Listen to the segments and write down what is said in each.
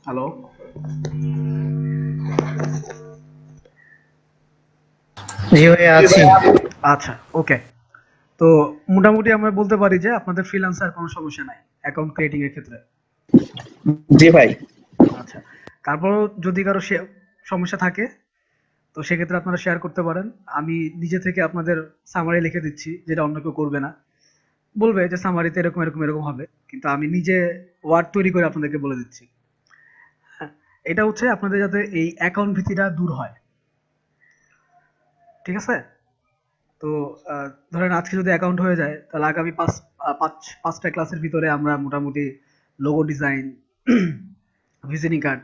Hello. জি ভাই আছি। আচ্ছা, ওকে। তো মোটামুটি আমরা বলতে পারি যে আপনাদের ফ্রিল্যান্সার কোনো সমস্যা নাই অ্যাকাউন্ট ক্রিয়েটিং এর ক্ষেত্রে। জি ভাই। আচ্ছা, তারপরও যদি কারো সমস্যা থাকে তো সেক্ষেত্রে আপনারা শেয়ার করতে পারেন। আমি নিজে থেকে আপনাদের সামারি লিখে দিচ্ছি, যেটা অন্য কেউ করবে না। বলবে যে সামারিতে এরকম এরকম এরকম হবে, কিন্তু আমি নিজে ওয়ার্ড তৈরি করে আপনাদেরকে বলে দিচ্ছি। হ্যাঁ, এটা হচ্ছে আপনাদের যাতে এই অ্যাকাউন্ট ভীতিটা দূর হয়। ঠিক আছে? তো ধরেন আজকে যদি অ্যাকাউন্ট হয়ে যায় তাহলে আগামী পাঁচটা ক্লাসের ভিতরে আমরা মোটামুটি লোগো ডিজাইন, ভিজিটিং কার্ড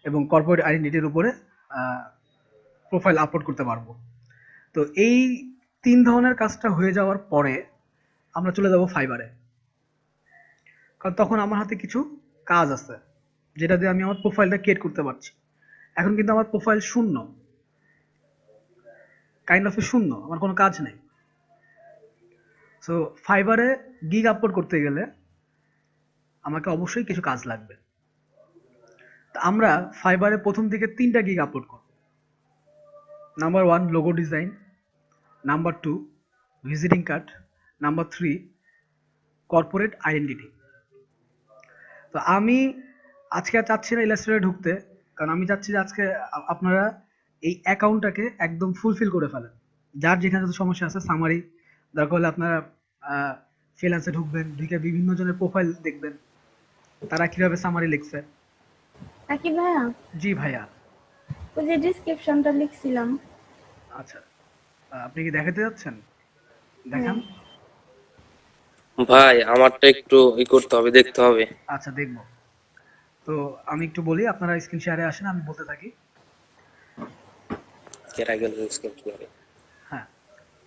এবং কর্পোরেট আইডেন্টিটির উপরে প্রোফাইল আপলোড করতে পারবো। তো এই ৩ ধরনের কাজটা হয়ে যাওয়ার পরে আমরা চলে যাব ফাইবারে। কারণ তখন আমার হাতে কিছু কাজ আছে, যেটা দিয়ে আমি আমার প্রোফাইলটা ক্রিয়েট করতে পারছি। এখন কিন্তু আমার প্রোফাইল শূন্য, কাইন্ড অফ শূন্য, আমার কোনো কাজ নেই। সো ফাইবারে গিগ আপলোড করতে গেলে আমাকে অবশ্যই কিছু কাজ লাগবে। তা আমরা ফাইবারে প্রথম দিকে ৩টা গিগ আপলোড করব। Number 1 logo design, number 2 visiting card, number 3 corporate identity. তো আমি আজকে আর চাচ্ছি না ইলাস্ট্রেটরে ঢুকতে, কারণ আমি চাচ্ছি যে আজকে আপনারা এই অ্যাকাউন্টটাকে একদম ফুলফিল করে ফেলেন। যার যেখানে যত সমস্যা আছে সামারি, দরকার হলে আপনারা ফ্রিল্যান্সে ঢুকবেন, ঢুকে বিভিন্ন জনের প্রোফাইল দেখবেন তারা কিভাবে সামারি লিখছে। নাকি ভাইয়া? জি ভাইয়া। ওই যে ডিসক্রিপশনটা লিখছিলাম। আচ্ছা, আপনি কি দেখাতে যাচ্ছেন? হ্যাঁ। দেখান। ভাই আমারটা একটু করতে হবে, দেখতে হবে। আচ্ছা, দেখবো। তো আমি একটু বলি, আপনারা স্ক্রিন শেয়ারে আসেন, আমি বলতে থাকি। কেরা গেল স্ক্রিন শেয়ারে। হ্যাঁ,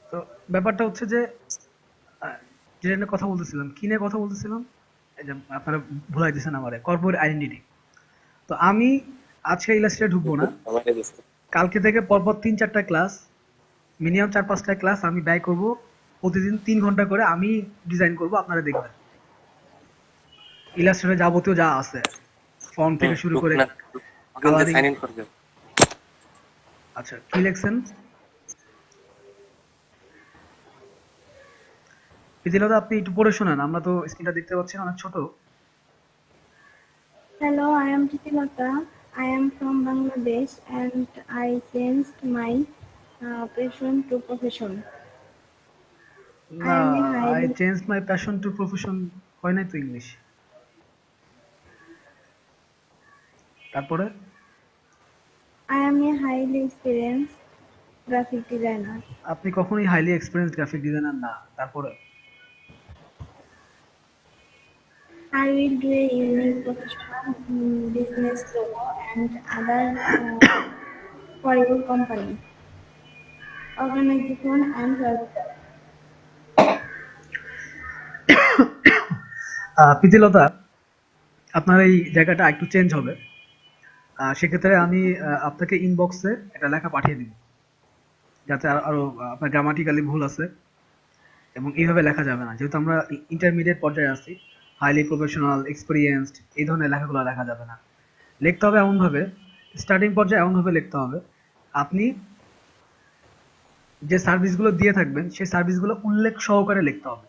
তো ব্যাপারটা হচ্ছে যে যেটা নিয়ে কথা বলতেছিলাম, কি নিয়ে কথা বলতেছিলাম, এই যে আপনারা ভুলাই দিয়েছেন আমারে, কর্পোরেট আইডেন্টিটি। তো আমি আজকে ইলাস্ট্রেটে ঢুকবো না, আমারে দিছে। কালকে থেকে পরপর ৩-৪টা ক্লাস, মিনিমাম ৪-৫টা ক্লাস আমি ব্যয় করব। প্রতিদিন ৩ ঘন্টা করে আমি ডিজাইন করব, আপনারা দেখবেন। ইলাস্ট্রেটে যাবতীয় যা আছে, ফন্ট থেকে শুরু ঢুক করে না, ওখানে কালারিং। সাইন ইন করবে। আচ্ছা, কি লিখছেন? পিতিলদা আপনি একটু পড়ে শোনান, আমরা তো স্ক্রিনটা দেখতে পাচ্ছি না, অনেক ছোট। Hello, I am Titilata. I am from Bangladesh and I changed my passion to profession. I না, am a I highly change my passion to profession হয় নাই তো ইংলিশ। তারপরে I am a highly experienced graphic designer. আপনি কখনোই highly experience graphic designer না। তারপরে I will do a unique professional business logo and other for your company, organization and website. Pritilata, আপনার এই জায়গাটা একটু চেঞ্জ হবে। সেক্ষেত্রে আমি আপনাকে ইনবক্সে একটা লেখা পাঠিয়ে দিব, যাতে আরো আপনার গ্রামাটিক্যালি ভুল আছে এবং এইভাবে লেখা যাবে না, যেহেতু আমরা ইন্টারমিডিয়েট পর্যায়ে আছি। হাইলি প্রফেশনাল, এক্সপিরিয়েন্সড, এই ধরনের লেখাগুলো লেখা যাবে না। লিখতে হবে এমনভাবে, স্টার্টিং পর্যায়ে এমনভাবে লিখতে হবে, আপনি যে সার্ভিসগুলো দিয়ে থাকবেন সেই সার্ভিসগুলো উল্লেখ সহকারে লিখতে হবে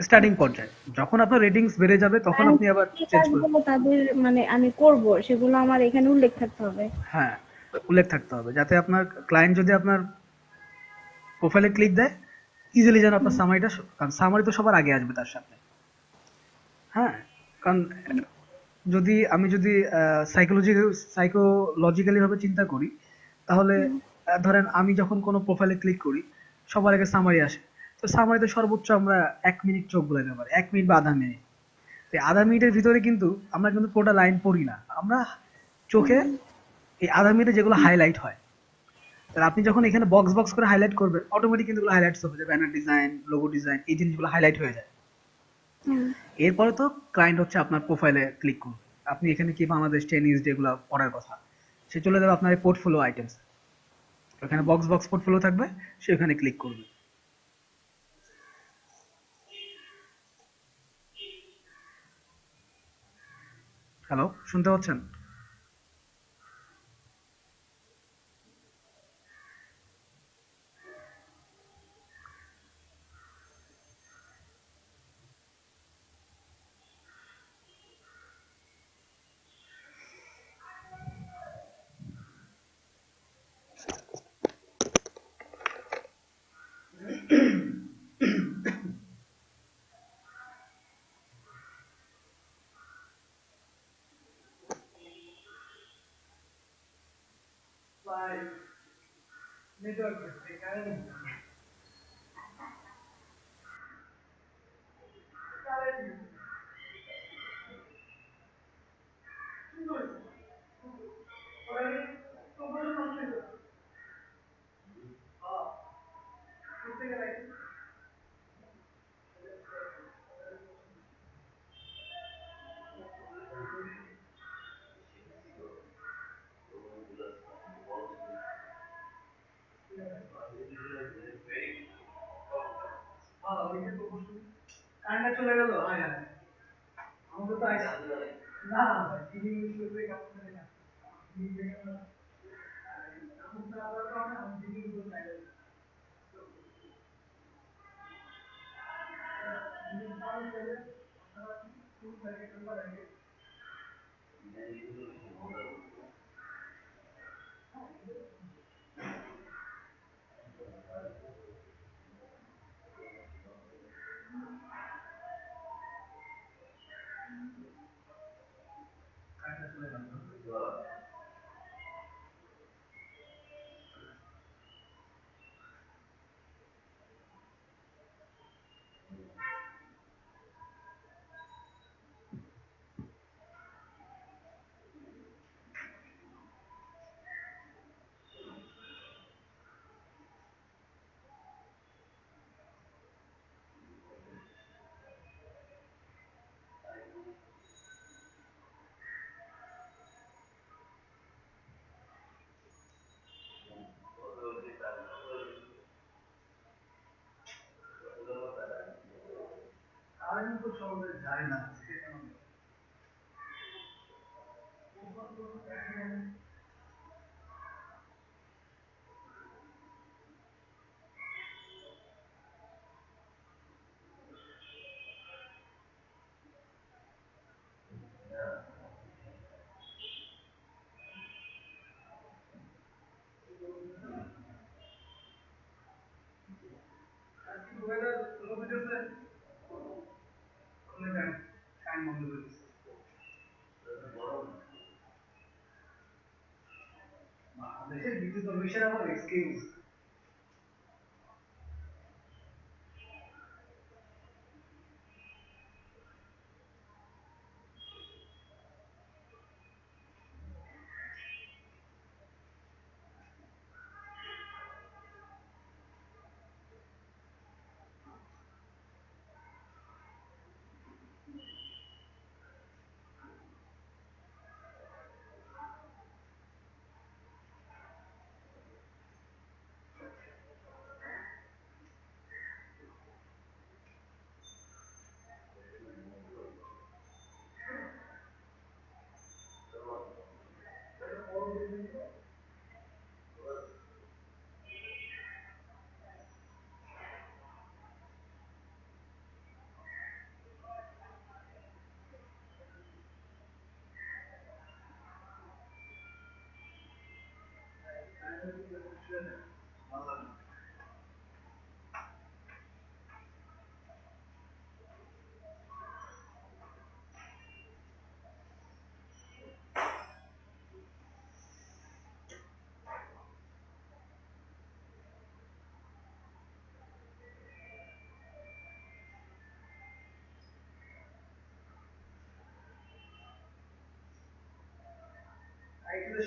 স্টার্টিং পর্যায়ে। যখন আপনার রেটিংস বেড়ে যাবে তখন And আপনি আবার যে চেঞ্জ করবেন। কাজগুলো তাদের মানে আমি করব সেগুলো আমার এখানে উল্লেখ থাকতে হবে। হ্যাঁ, উল্লেখ থাকতে হবে, যাতে আপনার ক্লায়েন্ট যদি আপনার প্রোফাইলে ক্লিক দেয় ইজিলি যেন আপনার সামারিটা, কারণ সামারি তো সবার আগে আসবে তার সামনে। হ্যাঁ, কারণ যদি সাইকোলজিক্যালি ভাবে চিন্তা করি, তাহলে ধরেন আমি যখন কোনো প্রোফাইলে ক্লিক করি সবার আগে সামারি আসে। তো সামারিতে সর্বোচ্চ আমরা ১ মিনিট চোখ বুলাইতে পারি, ১ মিনিট বা আধা মিনিট। তো আধা মিনিটের ভিতরে কিন্তু আমরা কিন্তু পুরোটা লাইন পড়ি না, আমরা চোখে এই আধা মিনিটে যেগুলো হাইলাইট হয়, তাহলে আপনি যখন এখানে বক্স বক্স করে হাইলাইট করবেন অটোমেটিক কিন্তু হাইলাইটস হবে, যে ব্যানার ডিজাইন, লোগো ডিজাইন, এই জিনিসগুলো হাইলাইট হয়ে যায়। হুম। এরপরে তো ক্লায়েন্ট হচ্ছে আপনার প্রোফাইলে ক্লিক করবে, আপনি এখানে কি বাংলাদেশ টেনিস যেগুলো পড়ার কথা, সে চলে যাবে আপনার এই পোর্টফোলিও আইটেমস, ওখানে বক্স বক্স পোর্টফোলিও থাকবে, সে ওখানে ক্লিক করবে। হ্যালো, শুনতে পাচ্ছেন?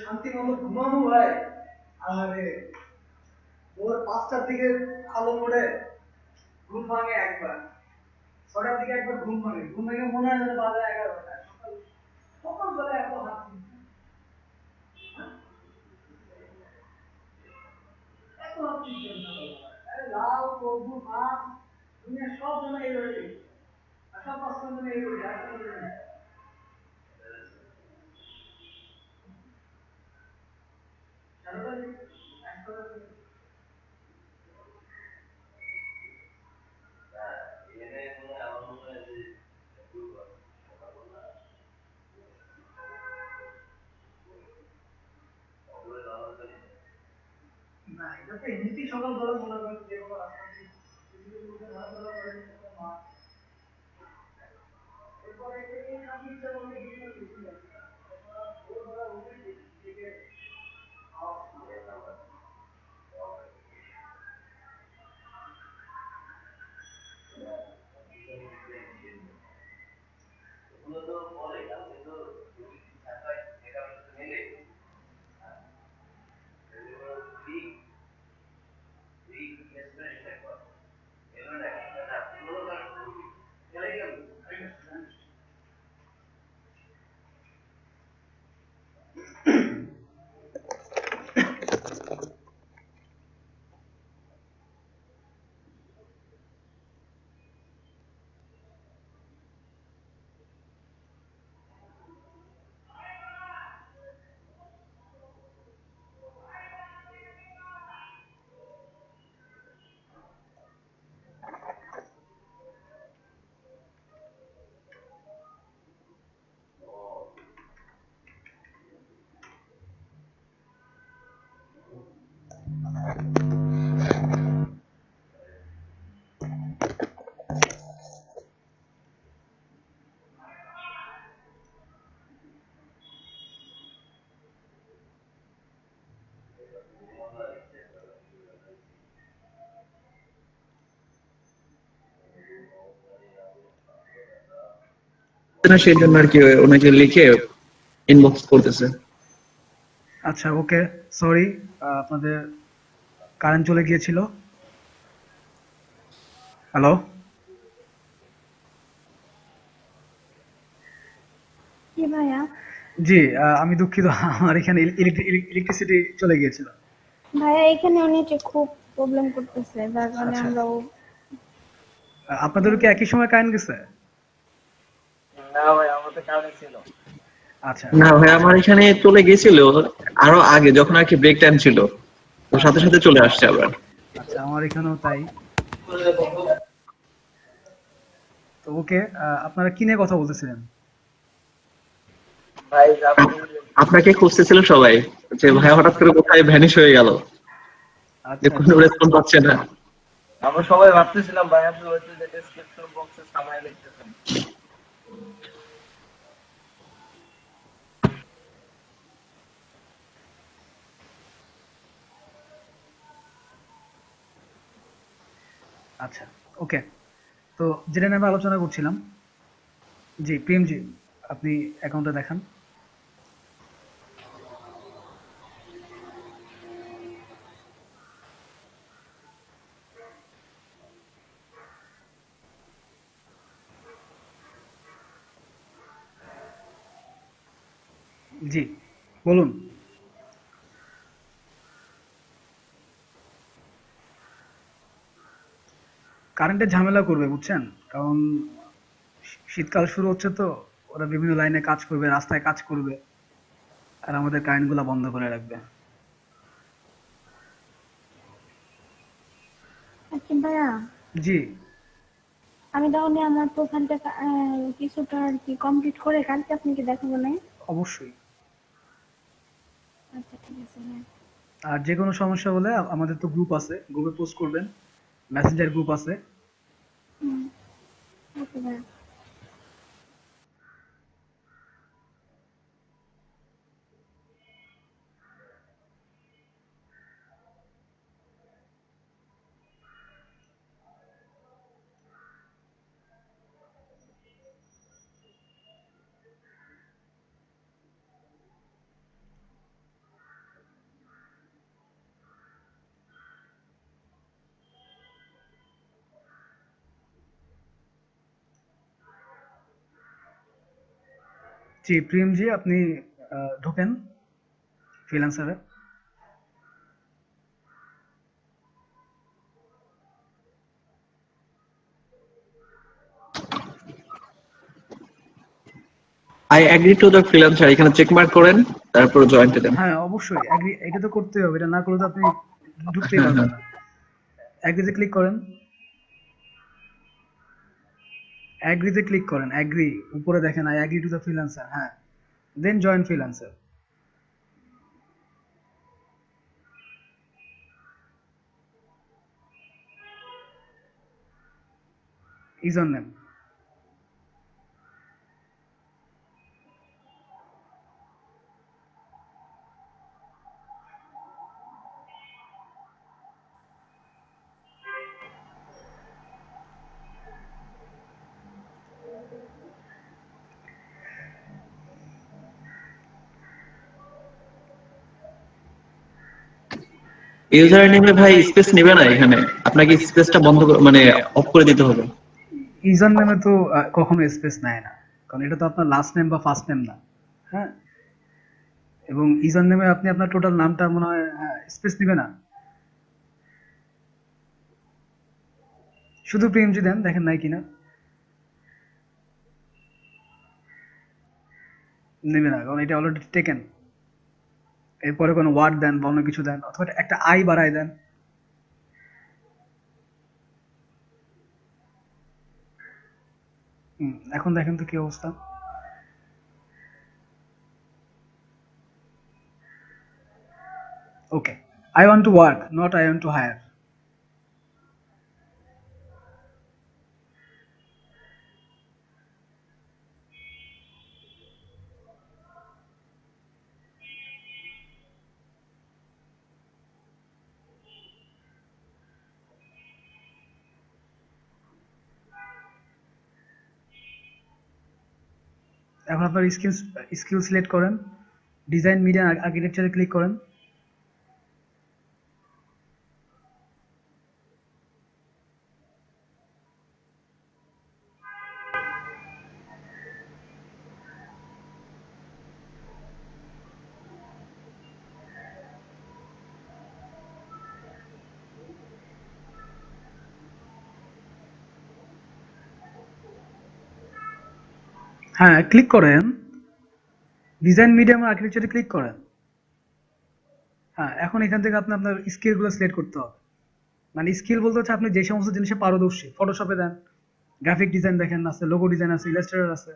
শান্তি মতো ঘুমাবো ভাই। আরে ভোর 5টার দিকে আলো পড়ে ঘুম ভাঙে একবার, 6টার দিকে একবার ঘুম ভাঙে, ঘুম ভেঙে মনে হয় যেন বাজে 11টা। সকালবেলা এত হাসি, এত হাসি কেন না বাবা? আরে লাউ কদু মাছ দুনিয়া সব জন্য এই রয়েছে, আর সব পাঁচজন জন্য এই রয়েছে, আর কোনো রয়েছে না। না সেই জন্য আর কি ওনাকে লিখে ইনবক্স করতেছে। আচ্ছা, ওকে, সরি, আপনাদের কারেন্ট চলে গিয়েছিল। হ্যালো? কি ভাইয়া? জি, আমি দুঃখিত, আমার এখানে ইলেকট্রিসিটি চলে গিয়েছিল। ভাইয়া এখানে নেটে খুব প্রবলেম করতেছে, যার কারণে আচ্ছা, আমরাও আপনাদেরও কি একই সময় কারেন্ট গেছে? আচ্ছা, না ভাই আমার এখানে চলে গেছিল আরো আগে, যখন আর কি ব্রেক টাইম ছিল, তো সাথে আচ্ছা, সাথে চলে আসছে আবার। আচ্ছা, আমার এখানেও তাই। তো ওকে, আপনারা কি নিয়ে কথা বলতেছিলেন? আপনাকে খুঁজতেছিল সবাই, যে ভাই হঠাৎ করে কোথায় ভ্যানিশ হয়ে গেল, যে আচ্ছা, কোনো আচ্ছা, রেসপন্স পাচ্ছে না। আমরা সবাই ভাবতেছিলাম ভাই আপনি হয়তো যে ডেসক্রিপশন বক্সে সামাই লিখতেছেন। আচ্ছা, ওকে। তো যেটা নিয়ে আমরা আলোচনা করছিলাম, জি প্রেম জি, আপনি অ্যাকাউন্টটা দেখান। জি, বলুন। কারেন্টের ঝামেলা করবে, বুঝছেন? কারণ শীতকাল শুরু হচ্ছে তো, ওরা বিভিন্ন লাইনে কাজ করবে, রাস্তায় কাজ করবে, আর আমাদের কারেন্ট গুলা বন্ধ করে রাখবে। আচ্ছা ভাইয়া, জি, আমি তাহলে আমার প্রোফাইলটা কিছুটা আর কি কমপ্লিট করে কালকে আপনাকে দেখাবো না? অবশ্যই। আচ্ছা ঠিক আছে ভাইয়া। আর যে কোনো সমস্যা হলে আমাদের তো গ্রুপ আছে, গ্রুপে পোস্ট করবেন, মেসেঞ্জার গ্রুপ আছে। ওকে ভাইয়া। জি, প্রিয়ম জি, আপনি ঢোকেন ফ্রিল্যান্সারে। I agree to the freelancer, এখানে চেক মার্ক করেন, তারপর জয়েন্টে দেন। হ্যাঁ, অবশ্যই এগ্রি, এটা তো করতেই হবে, এটা না করলে তো আপনি ঢুকতেই হ্যাঁ পারবেন হ্যাঁ। না। এগ্রিতে ক্লিক করেন, এগ্রিতে ক্লিক করেন, এগ্রি, উপরে দেখেন I agree to the freelancer, হ্যাঁ, then join freelancer. User name. User নেমে ভাই স্পেস নেবে না এখানে, আপনাকে স্পেসটা মানে অফ করে দিতে হবে। ইউজার নেমে তো কখনো স্পেস নেয় না, কারণ এটা তো আপনার লাস্ট নেম বা ফার্স্ট নেম না। হ্যাঁ, এবং ইউজার নেমে আপনি আপনার টোটাল নামটা মনে হয় স্পেস নেবে না, শুধু প্রেমজি দেন, দেখেন নাই কিনা। নেবে না, কারণ এটা অলরেডি টেকেন। এরপরে কোনো ওয়ার্ড দেন বা অন্য কিছু দেন, অথবা একটা আই বাড়ায় দেন। এখন দেখেন তো কি অবস্থা। Okay, I want to work, not I want to hire. এখন আপনার স্কিল সিলেক্ট করেন, ডিজাইন মিডিয়া আর্কিটেকচারে ক্লিক করেন। হ্যাঁ, ক্লিক করেন, ডিজাইন মিডিয়াম আর্কিটেকচারে ক্লিক করেন। হ্যাঁ, এখন এখান থেকে আপনি আপনার স্কিলগুলো সিলেক্ট করতে হবে। মানে স্কিল বলতে হচ্ছে আপনি যে সমস্ত জিনিসে পারদর্শী। ফটোশপে দেন, গ্রাফিক ডিজাইন দেখেন আছে, লোগো ডিজাইন আছে, ইলাস্ট্রেটর আছে।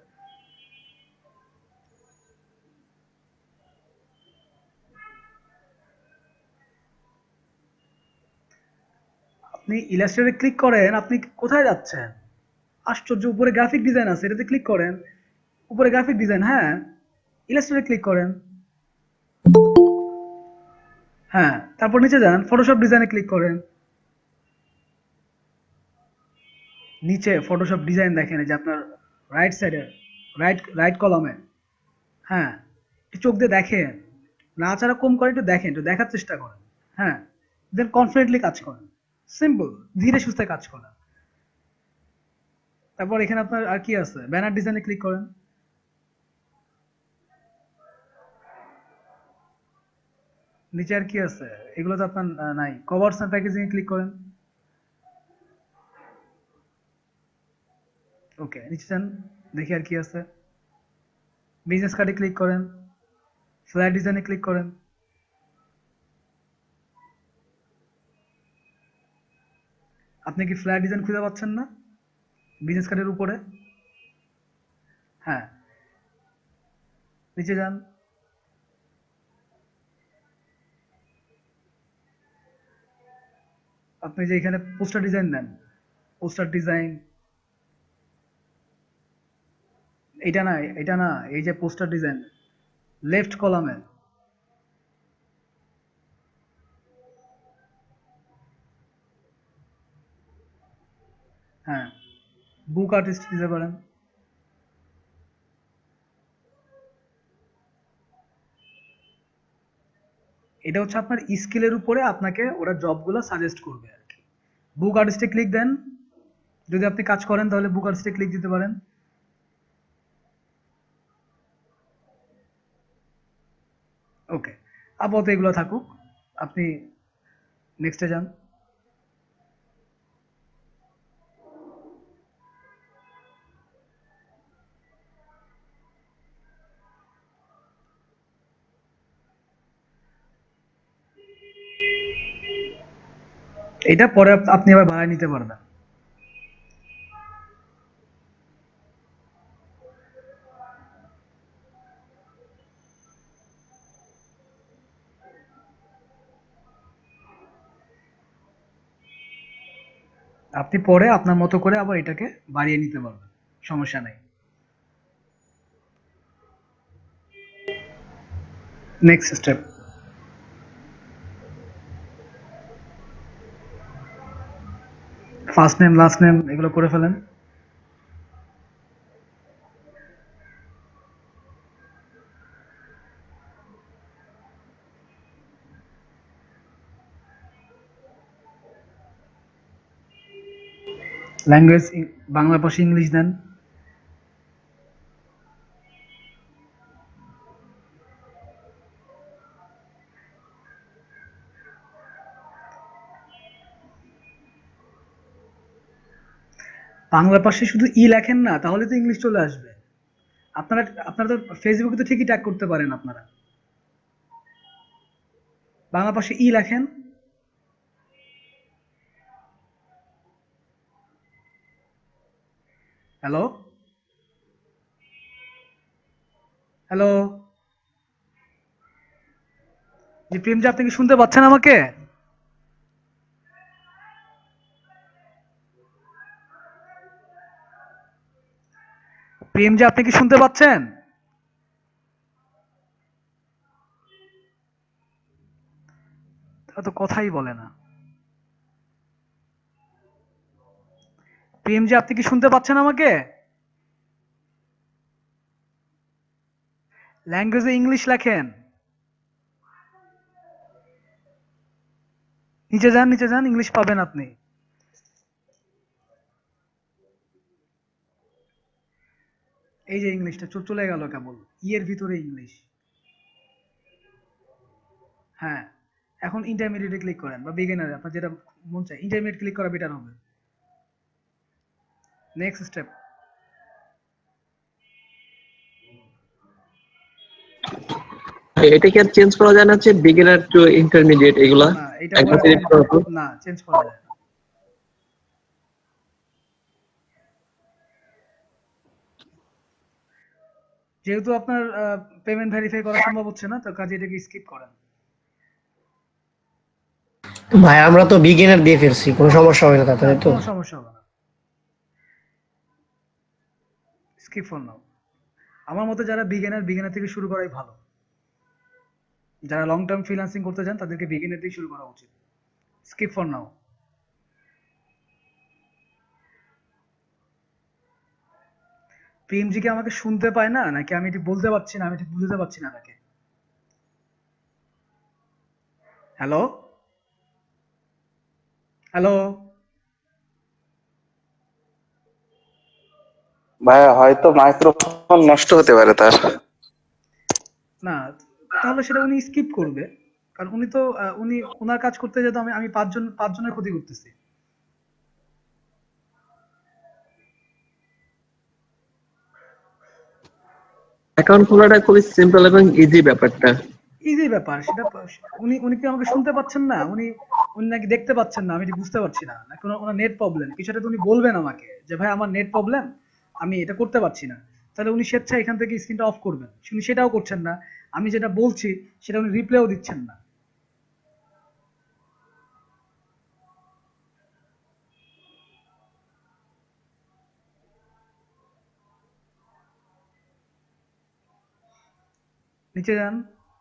আপনি ইলাস্ট্রেটরে ক্লিক করেন, আপনি কোথায় যাচ্ছেন? আশ্চর্য, উপরে গ্রাফিক ডিজাইন আছে, এটাতে ক্লিক করেন। উপরে গ্রাফিক ডিজাইন, হ্যাঁ, ইলাস্ট্রেটরে ক্লিক করেন। হ্যাঁ, তারপর নিচে যান, ফটোশপ ডিজাইনে ক্লিক করেন। নিচে ফটোশপ ডিজাইন দেখেন, এই যে আপনার রাইট সাইডে, রাইট রাইট কলামে। হ্যাঁ, একটু চোখ দিয়ে দেখেন, নাড়াচাড়া কম করে একটু দেখেন, একটু দেখার চেষ্টা করেন। হ্যাঁ, দেন কনফিডেন্টলি কাজ করেন, সিম্পল, ধীরে সুস্থে কাজ করেন। তারপর এখানে আপনার আর কি আছে, ব্যানার ডিজাইনে ক্লিক করেন। নিচে আর কি আছে, এগুলো তো আপনার নাই। কভার্স এন্ড প্যাকেজিং এ ক্লিক করেন। ওকে, নিচে যান, দেখি আর কি আছে। বিজনেস কার্ডে ক্লিক করেন, ফ্ল্যাট ডিজাইনে ক্লিক করেন। আপনি কি ফ্ল্যাট ডিজাইন খুঁজে পাচ্ছেন না বিজনেস কার্ডের উপরে? হ্যাঁ, নিচে যান, আপনি যে এখানে পোস্টার ডিজাইন দেন, পোস্টার ডিজাইন, এটা না, এটা না, এই যে পোস্টার ডিজাইন লেফট কলামে। হ্যাঁ, বুক আর্টিস্ট দিতে পারেন। এটা হচ্ছে আপনার স্কিলের উপরে আপনাকে ওরা জবগুলো সাজেস্ট করবে আর কি। বুক আর্টিস্টে ক্লিক দেন, যদি আপনি কাজ করেন তাহলে বুক আর্টিস্টে ক্লিক দিতে পারেন। ওকে, আপাতত এগুলো থাকুক, আপনি নেক্সটে যান। এটা পরে আপনি আবার ভাড়া নিতে পারবেন। আপনি পরে আপনার মতো করে আবার এটাকে বাড়িয়ে নিতে পারবেন, সমস্যা নাই। Next step, first name last name এগুলো করে ফেলেন। ল্যাঙ্গুয়েজ বাংলা পাশে ইংলিশ দেন। বাংলা পাশে শুধু ই লেখেন না, তাহলে তো ইংলিশ চলে আসবে। আপনারা আপনারা তো ফেসবুকে তো ঠিকই ট্যাগ করতে পারেন আপনারা। বাংলা পাশে ই লেখেন। হ্যালো, হ্যালো, জি প্রেম জি, আপনি কি শুনতে পাচ্ছেন আমাকে? প্রেম জি, আপনি কি শুনতে পাচ্ছেন? তারা তো কথাই বলে না। প্রেম জি, আপনি কি শুনতে পাচ্ছেন আমাকে? ল্যাঙ্গুয়েজে ইংলিশ লেখেন। নিচে যান, নিচে যান, ইংলিশ পাবেন আপনি। এই যে ইংলিশটা চলে গেল কেবল, এর ভিতরে ইংলিশ। হ্যাঁ, এখন ইন্টারমিডিয়েটে ক্লিক করেন বা বিগিনারে, আপনার যেটা মন চায় ইন্টারমিডিয়েট ক্লিক করা বেটার হবে। নেক্সট স্টেপ, এটা কি আর চেঞ্জ করা যায় না, হচ্ছে বিগিনার টু ইন্টারমিডিয়েট এগুলা না এটা একবার করে সিলেক্ট করার পর? না, চেঞ্জ করা যায় না। যেহেতু আপনার পেমেন্ট ভেরিফাই করা সম্ভব হচ্ছে না, তো কাজে এটাকে স্কিপ করেন। ভাই আমরা তো বিগিনার দিয়ে ফেলছি, কোনো সমস্যা হবে না তাতে, না, তাই তো? কোনো সমস্যা হবে না, স্কিপ ফর নাও। আমার মতে যারা বিগিনার থেকে শুরু করাই ভালো। যারা লং টার্ম ফ্রিল্যান্সিং করতে চান তাদেরকে বিগিনার দিয়ে শুরু করা উচিত। Skip for now. প্রেমজি কি আমাকে শুনতে পায় না, নাকি আমি ঠিক বলতে পারছি না, আমি ঠিক বুঝতে পারছি না তাকে? হ্যালো, হ্যালো, ভাইয়া হয়তো মাইক্রোফোন নষ্ট হতে পারে তার। না, তাহলে সেটা উনি স্কিপ করবে। কারণ উনি তো উনি ওনার কাজ করতে যেত, আমি আমি পাঁচজনের ক্ষতি করতেছি। অ্যাকাউন্ট খোলাটা খুবই সিম্পল এবং ইজি ব্যাপারটা। ইজি ব্যাপার সেটা। উনি উনি কি আমাকে শুনতে পাচ্ছেন না? উনি উনি নাকি দেখতে পাচ্ছেন না, আমি ঠিক বুঝতে পারছি না। নাকি ওনার নেট প্রবলেম কিছু একটা, তো উনি বলবেন আমাকে যে ভাই আমার নেট প্রবলেম, আমি এটা করতে পারছি না। তাহলে উনি স্বেচ্ছায় এখান থেকে স্ক্রিনটা অফ করবেন। উনি সেটাও করছেন না। আমি যেটা বলছি সেটা উনি রিপ্লাইও দিচ্ছেন না। নিচে যান,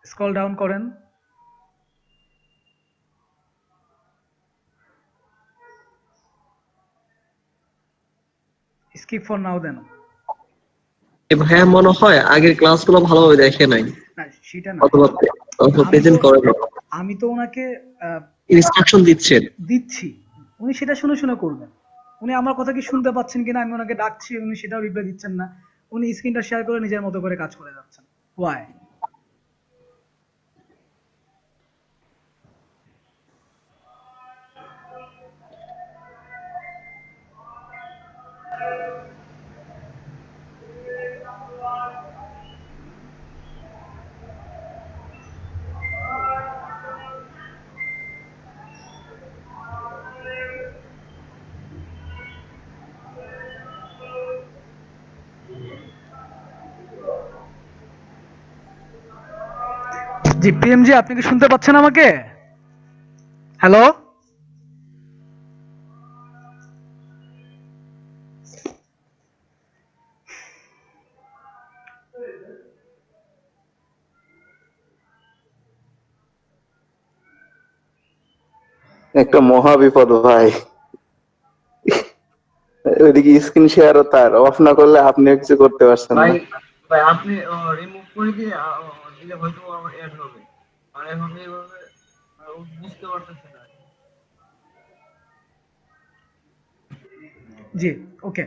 স্ক্রল ডাউন করেন, স্কিপ ফর নাও দেন। এ ভাইয়া মনে হয় আগের ক্লাসগুলো ভালোভাবে দেখে নাই, না সেটা না, অথবা আমি প্রেজেন্ট তো করে নাই, আমি তো ওনাকে আহ, ইনস্ট্রাকশন দিচ্ছেন। দিচ্ছি, উনি সেটা শুনে শুনে করবেন। উনি আমার কথা কি শুনতে পাচ্ছেন কিনা, আমি ওনাকে ডাকছি, উনি সেটাও রিপ্লাই দিচ্ছেন না। উনি স্ক্রিনটা শেয়ার করে নিজের মতো করে কাজ করে যাচ্ছেন। ওয়াই? জি পিএমজি, আপনি কি শুনতে পাচ্ছেন আমাকে? হ্যালো, একটা মহা বিপদ ভাই। ওইদিকে স্ক্রিন শেয়ারও তার অফ না করলে আপনিও কিছু করতে পারছেন ভাই না। ভাই আপনি রিমুভ করে দিয়ে দিলে হয়তো আমার অ্যাড হবে, আর এখন এইভাবে বুঝতে পারতেছি না। জি, ওকে।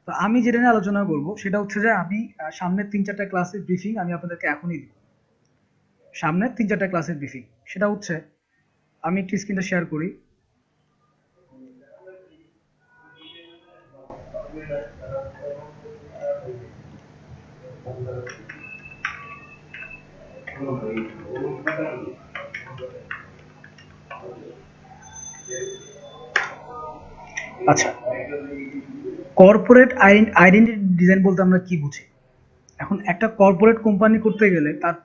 তো আমি যেটা নিয়ে আলোচনা করব সেটা হচ্ছে যে আমি সামনের ৩-৪টা ক্লাসের ব্রিফিং আমি আপনাদেরকে এখনই দিব। সামনের ৩-৪টা ক্লাসের ব্রিফিং সেটা হচ্ছে, আমি একটু স্ক্রিনটা শেয়ার করি। আচ্ছা, কর্পোরেট আইডেন্টিটি ডিজাইন বলতে আমরা কি বুঝি? এখন একটা কর্পোরেট কোম্পানি করতে গেলে তার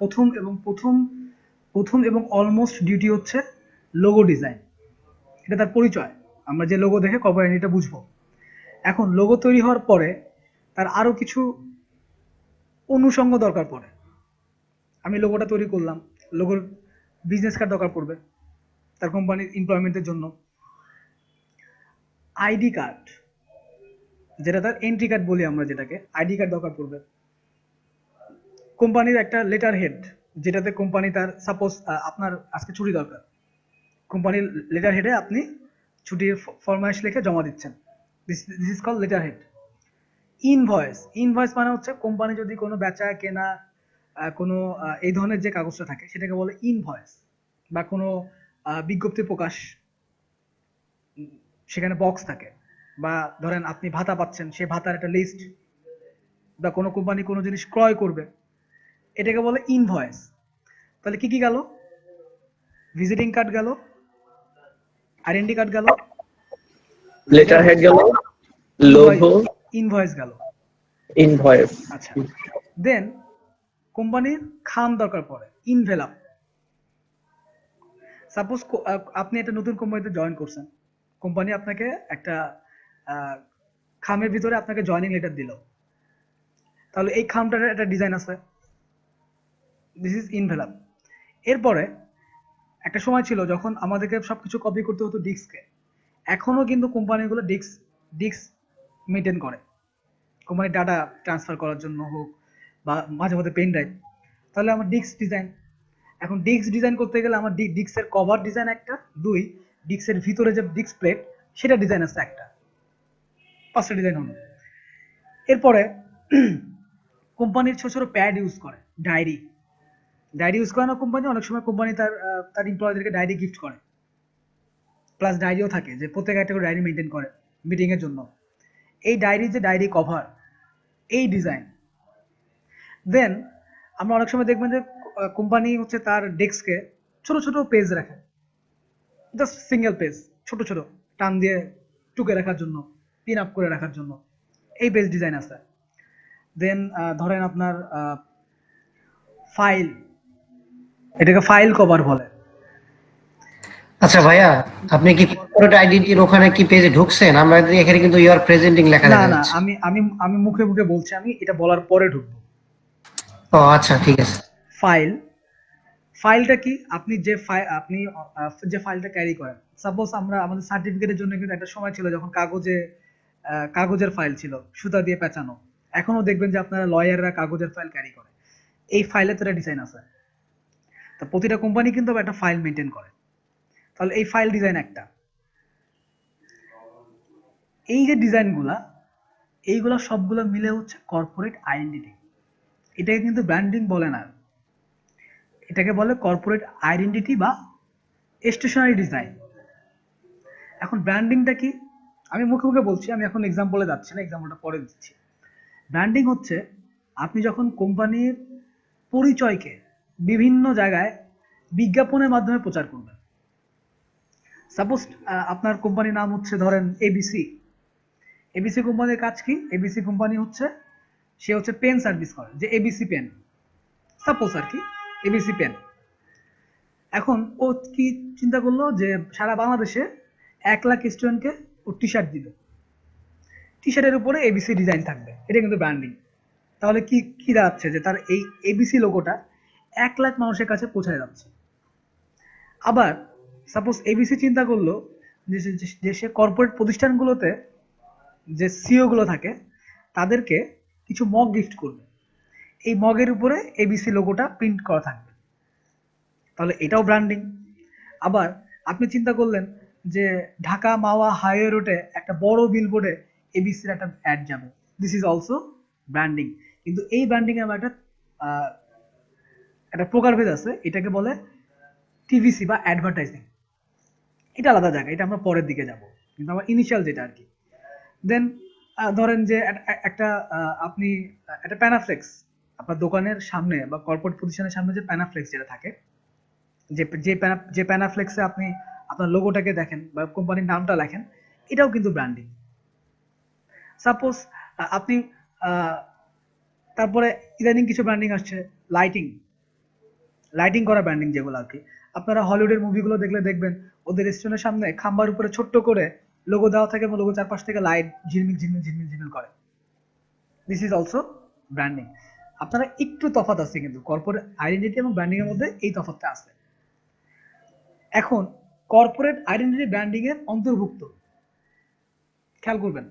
প্রথম এবং অলমোস্ট ডিউটি হচ্ছে লোগো ডিজাইন। এটা তার পরিচয়। আমরা যে লোগো দেখে কর্পোরেট আইডেন্টিটা বুঝবো। এখন লোগো তৈরি হওয়ার পরে তার আরো কিছু অনুষঙ্গ দরকার পড়ে। আমি লোগোটা তৈরি করলাম, লোগোর বিজনেস কার্ড দরকার পড়বে তার কোম্পানির এমপ্লয়মেন্টের জন্য। আইডি কার্ড, যেটা তার এন্ট্রি কার্ড বলি আমরা, যেটাকে আইডি কার্ড দরকার পড়বে। কোম্পানির একটা লেটার হেড, যেটাতে কোম্পানি তার সাপোজ আপনার আজকে ছুটি দরকার, কোম্পানির লেটার হেডে আপনি ছুটির ফরমাইশ লিখে জমা দিচ্ছেন, this is call letter head. Invoice মানে হচ্ছে কোম্পানি যদি কোনো বেচা কেনা কোনো এই ধরনের যে কাগজটা থাকে সেটাকে বলে ইনভয়েস। বা কোনো বিজ্ঞপ্তি প্রকাশ, সেখানে বক্স থাকে। বা ধরেন আপনি ভাতা পাচ্ছেন, সে ভাতার একটা লিস্ট। বা কোনো কোম্পানি কোনো জিনিস ক্রয় করবে, এটাকে বলে ইনভয়েস। তাহলে কি কি গেল? ভিজিটিং কার্ড গেল, আইডেন্টি কার্ড গেল, লেটার হেড গেল, লোগো, ইনভয়েস গেল। ইনভয়েস। আচ্ছা, দেন কোম্পানির খাম দরকার পড়ে, ইনভেলাপ। সাপোজ আপনি একটা নতুন কোম্পানিতে জয়েন করছেন, কোম্পানি আপনাকে একটা খামের ভিতরে আপনাকে জয়েনিং লেটার দিল, তাহলে এই খামটার একটা ডিজাইন আছে, দিস ইজ ইনভেলাপ। এরপরে একটা সময় ছিল যখন আমাদেরকে সবকিছু কপি করতে হতো ডিস্কে। এখনো কিন্তু কোম্পানিগুলো ডিস্ক মেনটেন করে, কোম্পানির ডাটা ট্রান্সফার করার জন্য হোক বা মাঝে মধ্যে পেন ড্রাইভ। তাহলে আমার ডিস্ক ডিজাইন, এখন ডিস্ক ডিজাইন করতে গেলে আমার ডিস্কের কভার ডিজাইন একটা, দুই ডিস্কের ভিতরে যে ডিস্ক প্লেট সেটা ডিজাইন আছে একটা, 5টা ডিজাইন হলো। এরপরে কোম্পানির ছোট ছোট প্যাড ইউজ করে, ডায়েরি ইউজ করে না কোম্পানি। অনেক সময় কোম্পানি তার এমপ্লয়ীদেরকে ডায়েরি গিফট করে, প্লাস ডায়েরিও থাকে যে প্রত্যেক একটা করে ডায়েরি মেনটেন করে মিটিং এর জন্য। এই ডায়েরি কভার, এই ডিজাইন। দেন আমরা অনেক সময় দেখবেন যে কোম্পানি হচ্ছে তার ডেস্কে ছোট ছোট পেজ রাখে, জাস্ট সিঙ্গেল পেজ, ছোট ছোট টান দিয়ে টুকে রাখার জন্য, পিন আপ করে রাখার জন্য, এই পেজ ডিজাইন আছে। দেন ধরেন আপনার ফাইল, এটাকে ফাইল কভার বলে। আচ্ছা ভাইয়া, আপনি কি কর্পোরেট আইডেন্টিটির ওখানে কি পেজে ঢুকছেন? আমরা এখানে কিন্তু ইউ আর প্রেজেন্টিং লেখা না দেখা না, যাচ্ছে। আমি মুখে মুখে বলছি, আমি এটা বলার পরে ঢুকবো। ও আচ্ছা, ঠিক আছে। ফাইলটা কি? আপনি যে ফাইলটা ক্যারি করেন, সাপোজ আমরা আমাদের সার্টিফিকেটের জন্য কিন্তু একটা সময় ছিল যখন কাগজের ফাইল ছিল, সুতা দিয়ে পেঁচানো। এখনো দেখবেন যে আপনারা লয়াররা কাগজের ফাইল ক্যারি করে। এই ফাইলে তো একটা ডিজাইন আছে। তো প্রতিটা কোম্পানি কিন্তু একটা ফাইল মেনটেন করে। তাহলে এই ফাইল ডিজাইন একটা। এই যে ডিজাইনগুলা, এইগুলা সবগুলো মিলে হচ্ছে কর্পোরেট আইডেন্টিটি। এটাকে কিন্তু ব্র্যান্ডিং বলে না, এটাকে বলে কর্পোরেট আইডেন্টিটি বা স্টেশনারি ডিজাইন। এখন ব্র্যান্ডিংটা কি? আমি মুখে মুখে বলছি, আমি এখন এক্সাম্পলে যাচ্ছি না, এক্সাম্পলটা পরে দিচ্ছি। ব্র্যান্ডিং হচ্ছে আপনি যখন কোম্পানির পরিচয়কে বিভিন্ন জায়গায় বিজ্ঞাপনের মাধ্যমে প্রচার করবেন। সাপোজ আপনার কোম্পানির নাম হচ্ছে ধরেন এবিসি। এবিসি কোম্পানির কাজ কি? এবিসি কোম্পানি হচ্ছে, সে হচ্ছে পেন সার্ভিস করে, যে এবিসি পেন, সাপোজ আর কি, এবিসি পেন। এখন ও কি চিন্তা করলো যে সারা বাংলাদেশে 1 লাখ স্টুডেন্টকে ও টি শার্ট দিবে, টি শার্টের উপরে এবিসি ডিজাইন থাকবে। এটা কিন্তু ব্র্যান্ডিং। তাহলে কি কি দাঁড়াচ্ছে যে তার এই এবিসি লোগোটা 1 লাখ মানুষের কাছে পৌঁছায় যাচ্ছে। আবার সাপোজ এবিসি চিন্তা করলো যে সে কর্পোরেট প্রতিষ্ঠানগুলোতে যে সিও গুলো থাকে তাদেরকে কিছু মগ গিফট করবে, এই মগের উপরে এবিসি লোগোটা প্রিন্ট করা থাকবে, তাহলে এটাও ব্র্যান্ডিং। আবার আপনি চিন্তা করলেন যে ঢাকা মাওয়া হাইওয়ে রোডে একটা বড় বিলবোর্ডে এবিসির একটা অ্যাড যাবে, দিস ইজ অলসো ব্র্যান্ডিং। কিন্তু এই ব্র্যান্ডিং এর একটা একটা প্রকারভেদ আছে, এটাকে বলে টিভিসি বা অ্যাডভার্টাইজিং। এটা আলাদা জায়গা, এটা আমরা পরের দিকে যাব, কিন্তু আমার ইনিশিয়াল যেটা আর কি। দেন ধরেন যে একটা আপনি একটা প্যানাফ্লেক্স আপনার দোকানের সামনে বা কর্পোরেট প্রতিষ্ঠানের সামনে যে প্যানাফ্লেক্স যেটা থাকে, যে প্যানাফ্লেক্সে আপনি আপনার লোগোটাকে দেখেন বা কোম্পানির নামটা লেখেন, এটাও কিন্তু ব্র্যান্ডিং। সাপোজ আপনি তারপরে ইদানিং কিছু ব্র্যান্ডিং আসছে, লাইটিং করা ব্র্যান্ডিং যেগুলো আর কি। আপনারা হলিউডের মুভিগুলো দেখলে দেখবেন ওদের রেস্টুরেন্টের সামনে খাম্বার উপরে ছোট্ট করে লোগো দেওয়া থাকে এবং লোগো চারপাশ থেকে লাইট ঝিলমিল ঝিলমিল ঝিলমিল ঝিলমিল করে, দিস ইজ অলসো ব্র্যান্ডিং। আপনারা একটু তফাৎ আছে কিন্তু কর্পোরেট আইডেন্টিটি এবং ব্র্যান্ডিং এর মধ্যে এই তফাৎটা আছে। এখন কর্পোরেট আইডেন্টিটি ব্র্যান্ডিং এর অন্তর্ভুক্ত, খেয়াল করবেন,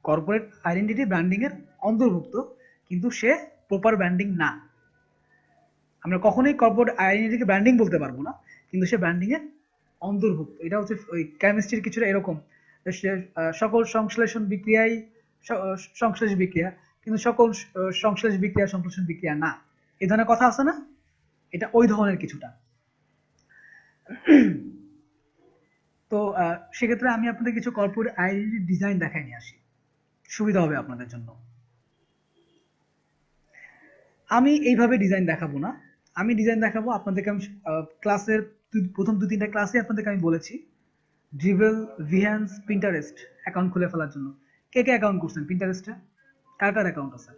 কর্পোরেট আইডেন্টিটি ব্র্যান্ডিং এর অন্তর্ভুক্ত, কিন্তু সে প্রপার ব্র্যান্ডিং না। আমরা কখনোই কর্পোরেট আইডেন্টিটিকে ব্র্যান্ডিং বলতে পারবো না, কিন্তু সে ব্র্যান্ডিং এর অন্তর্ভুক্ত। এটা হচ্ছে ওই কেমিস্ট্রির কিছুটা এরকম, সকল সংশ্লেষণ বিক্রিয়াই সংশ্লেষ বিক্রিয়া, কিন্তু সকল সংশ্লেষ বিক্রিয়া সংশ্লেষণ বিক্রিয়া না, এই ধরনের কথা আছে না, এটা ওই ধরনের কিছুটা। তো সেক্ষেত্রে আমি আপনাদের কিছু কর্পোরেট আইডেন্টিটি ডিজাইন দেখাই নিয়ে আসি, সুবিধা হবে আপনাদের জন্য। আমি এইভাবে ডিজাইন দেখাবো না, আমি ডিজাইন দেখাবো আপনাদেরকে। আমি ক্লাসের প্রথম 2-3টা ক্লাসে আপনাদেরকে আমি বলেছি ড্রিভেল, ভিহ্যান্স, পিন্টারেস্ট অ্যাকাউন্ট খুলে ফেলার জন্য। কে কে অ্যাকাউন্ট করছেন পিন্টারেস্টে? কার কার অ্যাকাউন্ট আছে?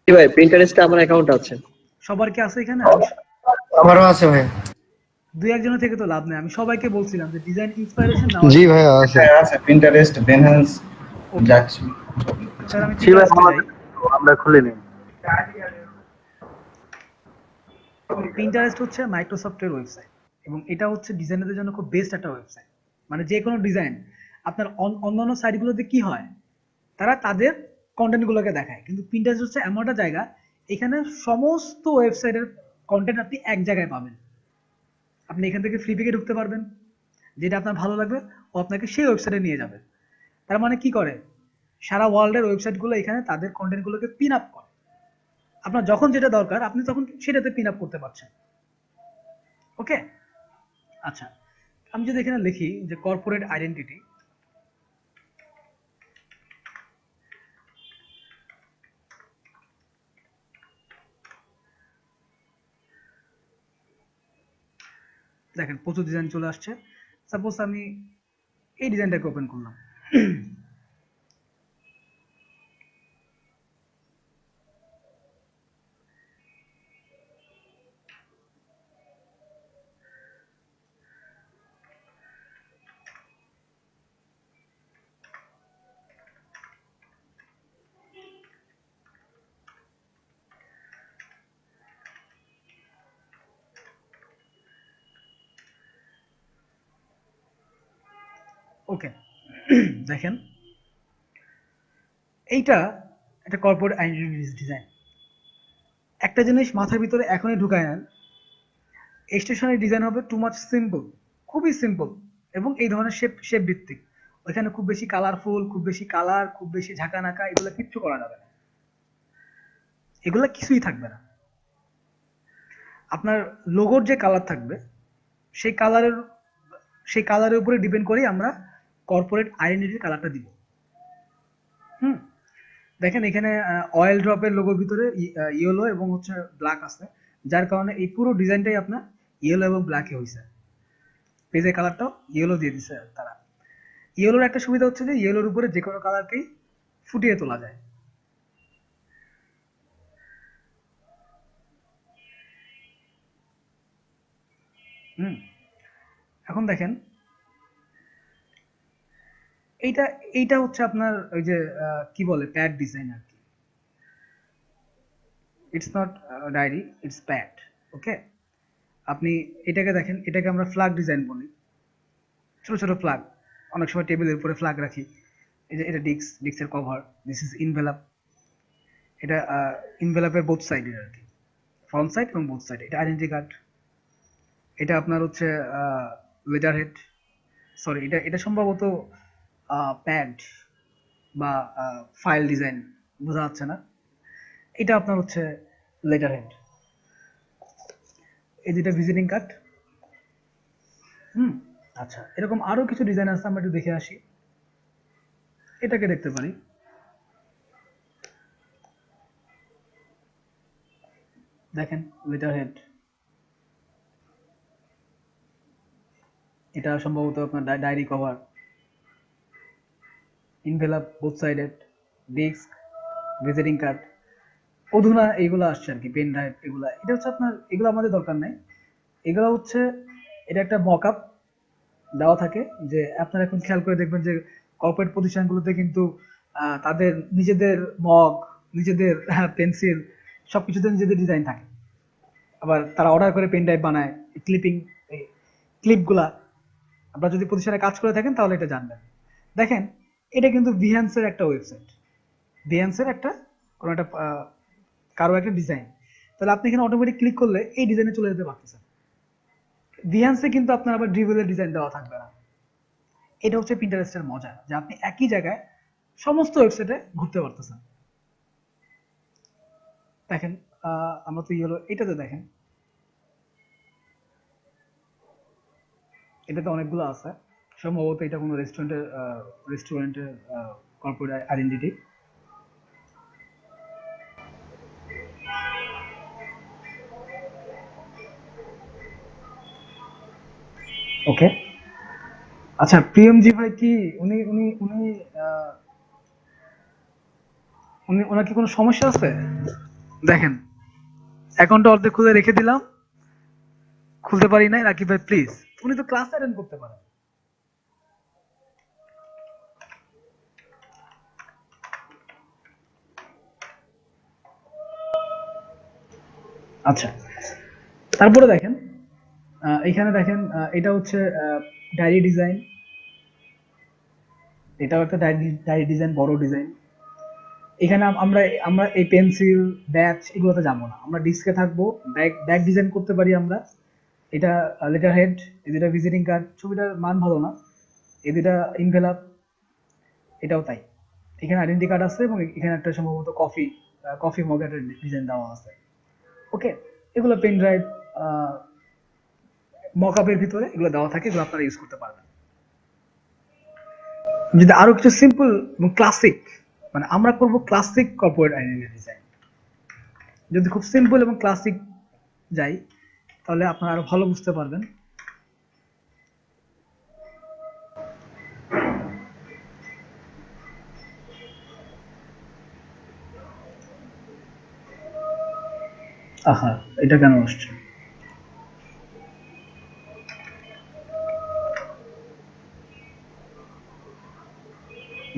জি ভাই, প্রিন্টারেস্টে আমার অ্যাকাউন্ট আছে। সবার কি আছে এখানে? আমারও আছে ভাই। 2-1 জনের থেকে তো লাভ নেই, আমি সবাইকে বলছিলাম যে ডিজাইন ইন্সপাইরেশন নাও। জি ভাইয়া আছে। হ্যাঁ আছে, পিন্টারেস্ট, বেনহান্স, যাচ্ছি। স্যার আমি পিন্টারেস্টে যাই। আমরা খুলিনি। পিন্টারেস্ট হচ্ছে মাইক্রোসফটের ওয়েবসাইট এবং এটা হচ্ছে ডিজাইনারদের জন্য খুব বেস্ট একটা ওয়েবসাইট। মানে যে কোনো ডিজাইন আপনার অন্যান্য সাইটগুলোতে কি হয়, তারা তাদের কন্টেন্টগুলোকে দেখায়, কিন্তু পিন্টারেস্ট হচ্ছে এমন একটা জায়গা, এখানে সমস্ত ওয়েবসাইটের কন্টেন্ট আপনি এক জায়গায় পাবেন। আপনি এখান থেকে ফ্রি পেকে ঢুকতে পারবেন, যেটা আপনার ভালো লাগবে ও আপনাকে সেই ওয়েবসাইটে নিয়ে যাবে। তার মানে কি করে, সারা ওয়ার্ল্ডের ওয়েবসাইটগুলো এখানে তাদের কন্টেন্টগুলোকে পিন আপ করে, আপনার যখন যেটা দরকার আপনি তখন সেটাতে পিন আপ করতে পারছেন। ওকে, আচ্ছা, আমি যদি এখানে লিখি যে কর্পোরেট আইডেন্টিটি, দেখেন প্রচুর ডিজাইন চলে আসছে। সাপোজ আমি এই ডিজাইনটাকে ওপেন করলাম, ওকে। দেখেন এইটা একটা কর্পোরেট আইডেন্টিটি ডিজাইন। একটা জিনিস মাথার ভিতরে এখনই ঢুকায় নেন, স্টেশনারি ডিজাইন হবে টু মাচ সিম্পল, খুবই সিম্পল এবং এই ধরনের শেপ ভিত্তিক। ওইখানে খুব বেশি কালারফুল, খুব বেশি কালার, খুব বেশি ঝাঁকানাকা এগুলো কিচ্ছু করা যাবে না, এগুলো কিছুই থাকবে না। আপনার লোগোর যে কালার থাকবে সেই কালারের উপরে ডিপেন্ড করেই আমরা কর্পোরেট আইডেন্টিটির কালারটা দিব। দেখেন এখানে অয়েল ড্রপের লোগোর ভিতরে ইয়েলো এবং হচ্ছে ব্ল্যাক আছে, যার কারণে এই পুরো ডিজাইনটাই আপনার ইয়েলো এবং ব্ল্যাকে হয়েছে। পেজের কালারটাও ইয়েলো দিয়ে দিছে তারা। ইয়েলোর একটা সুবিধা হচ্ছে যে ইয়েলোর উপরে যে কোনো কালারকেই ফুটিয়ে তোলা যায়। এখন দেখেন এইটা হচ্ছে আপনার ওই যে কি বলে প্যাড ডিজাইন আর কি, it's not diary, it's pad. Okay, আপনি এটাকে দেখেন, এটাকে আমরা ফ্ল্যাগ ডিজাইন বলি, ছোট ছোট ফ্ল্যাগ, অনেক সময় টেবিলের উপরে ফ্ল্যাগ রাখি। এই যে এটা ডিস্কের কভার, দিস ইজ ইনভেলাপ। এটা ইনভেলাপের বোথ সাইডের আর কি, ফ্রন্ট সাইড এবং বোথ সাইড। এটা আইডেন্টি কার্ড। এটা আপনার হচ্ছে লেটার হেড, সরি এটা এটা সম্ভবত প্যাড বা ফাইল ডিজাইন, বোঝা যাচ্ছে না। এটা আপনার হচ্ছে লেটার হেড। এই দুটা ভিজিটিং কার্ড। আচ্ছা, এরকম আরো কিছু ডিজাইন আছে, আমরা একটু দেখে আসি। এটাকে দেখতে পারি, দেখেন লেটার হেড। এটা সম্ভবত আপনার diary cover, envelope both sided, disc, visiting card, অধুনা এইগুলো আসছে আর কি, পেন ড্রাইভ এগুলা। এটা হচ্ছে আপনার, এগুলো আমাদের দরকার নাই। এগুলো হচ্ছে, এটা একটা মক আপ দেওয়া থাকে। যে আপনারা এখন খেয়াল করে দেখবেন যে কর্পোরেট প্রতিষ্ঠানগুলোতে কিন্তু তাদের নিজেদের মগ, নিজেদের পেন্সিল, সবকিছুতে নিজেদের ডিজাইন থাকে। আবার তারা অর্ডার করে পেন ড্রাইভ বানায়, ক্লিপিং, ক্লিপগুলা। আপনারা যদি প্রতিষ্ঠানে কাজ করে থাকেন তাহলে এটা জানবেন। দেখেন, এটা কিন্তু ভিহান্সের একটা ওয়েবসাইট, ভিহান্সের একটা কোনো একটা কারো একটা ডিজাইন। তাহলে আপনি এখানে অটোমেটিক ক্লিক করলে এই ডিজাইনে চলে যেতে পারতেছেন। ভিহান্সে কিন্তু আপনার আবার ড্রিবলের ডিজাইন দেওয়া থাকবে না। এটা হচ্ছে পিন্টারেস্টের মজা, যে আপনি একই জায়গায় সমস্ত ওয়েবসাইটে ঘুরতে পারতেছেন। দেখেন, আমরা তো হলো এটাতে, দেখেন এটাতে অনেকগুলো আছে। সম্ভবত এটা কোনো রেস্টুরেন্টের কর্পোরেট আইডেন্টিটি। ওকে, আচ্ছা, প্রিয়মজি ভাই কি উনি উনি উনি উনি ওনার কি কোনো সমস্যা আছে? দেখেন, অ্যাকাউন্টটা অর্ধেক খুলে রেখে দিলাম, খুলতে পারি নাই। রাকিব ভাই প্লিজ, উনি তো ক্লাস অ্যাটেন্ড করতে পারেন। আচ্ছা, তারপরে দেখেন, এখানে দেখেন, এটা হচ্ছে ডায়েরি ডিজাইন। এটাও একটা ডায়েরি ডিজাইন, বড় ডিজাইন। এখানে আমরা আমরা এই পেন্সিল, ব্যাচ এগুলোতে যাবো না, আমরা ডিস্কে থাকবো। ব্যাগ ডিজাইন করতে পারি আমরা। এটা লেটার হেড, এই দুটা ভিজিটিং কার্ড, ছবিটার মান ভালো না। এই দুটা ইনভেলাপ, এটাও তাই। এখানে আইডেন্টি কার্ড আছে এবং এখানে একটা সম্ভবত কফি মগের ডিজাইন দেওয়া আছে। ওকে, এগুলো পেন ড্রাইভ মকআপের ভিতরে এগুলো দেওয়া থাকে, এগুলো আপনারা ইউজ করতে পারবেন। যদি আরো কিছু সিম্পল এবং ক্লাসিক, মানে আমরা করব ক্লাসিক কর্পোরেট আইডেন্টি ডিজাইন। যদি খুব সিম্পল এবং ক্লাসিক যাই, তাহলে আপনারা আরো ভালো বুঝতে পারবেন। আহা, এটা কেন আসছে?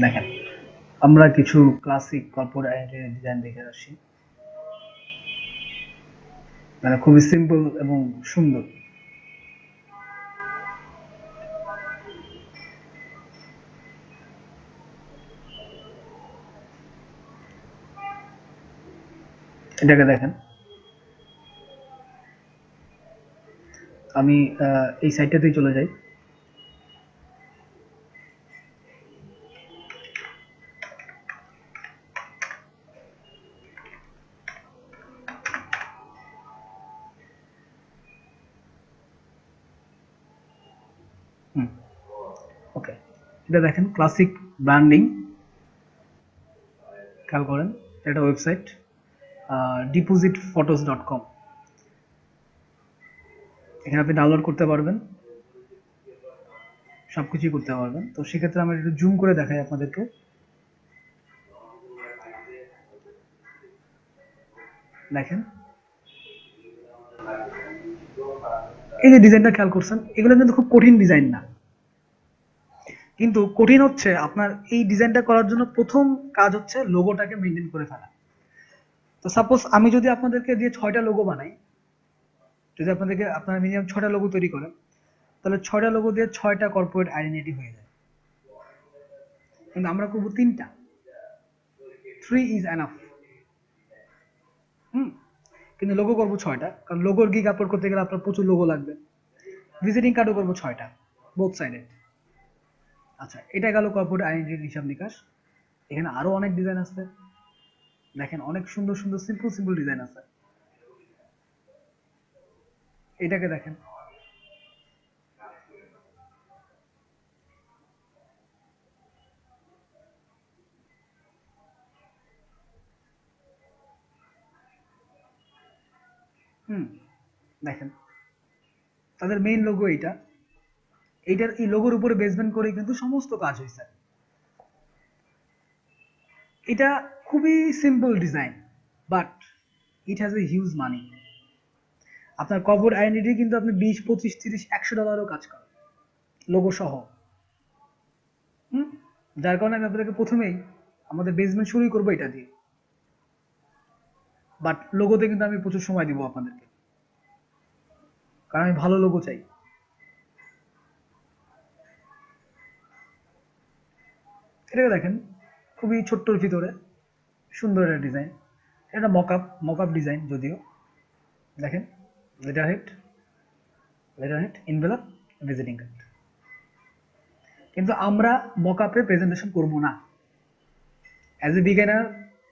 দেখেন, আমরা কিছু ক্লাসিক কর্পোরেট আইডেন্টি ডিজাইন দেখে আসি, মানে খুবই সিম্পল এবং সুন্দর। এটাকে দেখেন, আমি এই সাইটটাতেই চলে যাই। ওকে, এটা দেখেন ক্লাসিক ব্র্যান্ডিং, খেয়াল করেন এটা ওয়েবসাইট depositphotos.com। এখানে আপনি ডাউনলোড করতে পারবেন, সবকিছুই করতে পারবেন। তো সেক্ষেত্রে আমরা একটু জুম করে দেখাই আপনাদেরকে। দেখেন, এই যে ডিজাইনটা খেয়াল করছেন, এগুলো কিন্তু খুব কঠিন ডিজাইন না, কিন্তু কঠিন হচ্ছে আপনার এই ডিজাইনটা করার জন্য প্রথম কাজ হচ্ছে লোগোটাকে মেনটেন করে ফেলা। তো সাপোজ আমি যদি আপনাদেরকে দিয়ে 6টা লোগো বানাই, যদি আপনারা মিনিমাম 6টা লোগো তৈরি করেন, তাহলে 6টা লোগো দিয়ে 6টা কর্পোরেট আইডেন্টিটি হয়ে যায়। কিন্তু আমরা করবো 3টা। 3 is enough। কিন্তু লোগো করবো 6টা, কারণ লোগোর গিগ আপলোড করতে গেলে আপনার প্রচুর লোগো লাগবে। ভিজিটিং কার্ডও করবো 6টা, বোথ সাইডে। আচ্ছা, এটা গেল কর্পোরেট আইডেন্টিটির হিসাব নিকাশ। এখানে আরো অনেক ডিজাইন আছে, দেখেন অনেক সুন্দর সুন্দর সিম্পল ডিজাইন আছে। এটাকে দেখেন, দেখেন তাদের মেইন লোগো এইটা। এই লোগোর উপরে বেসমেন্ট করে কিন্তু সমস্ত কাজ হয়েছে। এটা খুবই simple design, but it has a huge মানি। আপনার কর্পোরেট আইডেন্টিটি কিন্তু আপনি 20, 25, 30, $100 কাজ করেন লোগো সহ। যার কারণে আমি আপনাদেরকে প্রথমেই আমাদের বেসমেন্ট শুরুই করবো এটা দিয়ে, বাট লোগোতে কিন্তু আমি প্রচুর সময় দিব আপনাদেরকে, কারণ আমি ভালো লোগো চাই। এটাকে দেখেন, খুবই ছোট্টর ভিতরে সুন্দর একটা ডিজাইন। এটা মকআপ ডিজাইন যদিও। দেখেন letter head, envelope, visiting card. কিন্তু আমরা মকআপে প্রেজেন্টেশন করব না। As a beginner,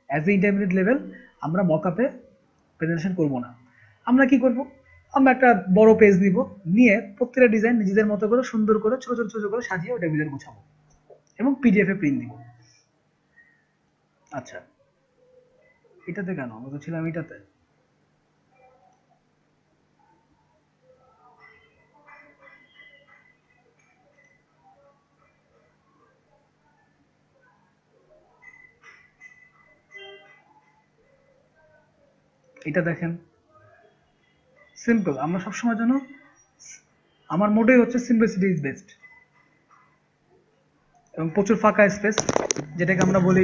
as a intermediate level আমরা মকআপে প্রেজেন্টেশন করব না। আমরা কি করব, আমরা একটা বড় পেজ নিব, নিয়ে প্রত্যেকটা ডিজাইন নিজেদের মতো করে সুন্দর করে ছোট ছোট করে সাজিয়ে ওটা ভিতরে গোছাবো এবং পিডিএফ এ প্রিন্ট দিব। আচ্ছা, এটাতে কেন, আমরা তো ছিলাম এটাতে। এটা দেখেন সিম্পল। আমরা সবসময় জন্য, আমার মোটেই হচ্ছে সিম্পলিসিটি ইজ বেস্ট, এবং প্রচুর ফাঁকা স্পেস, যেটাকে আমরা বলি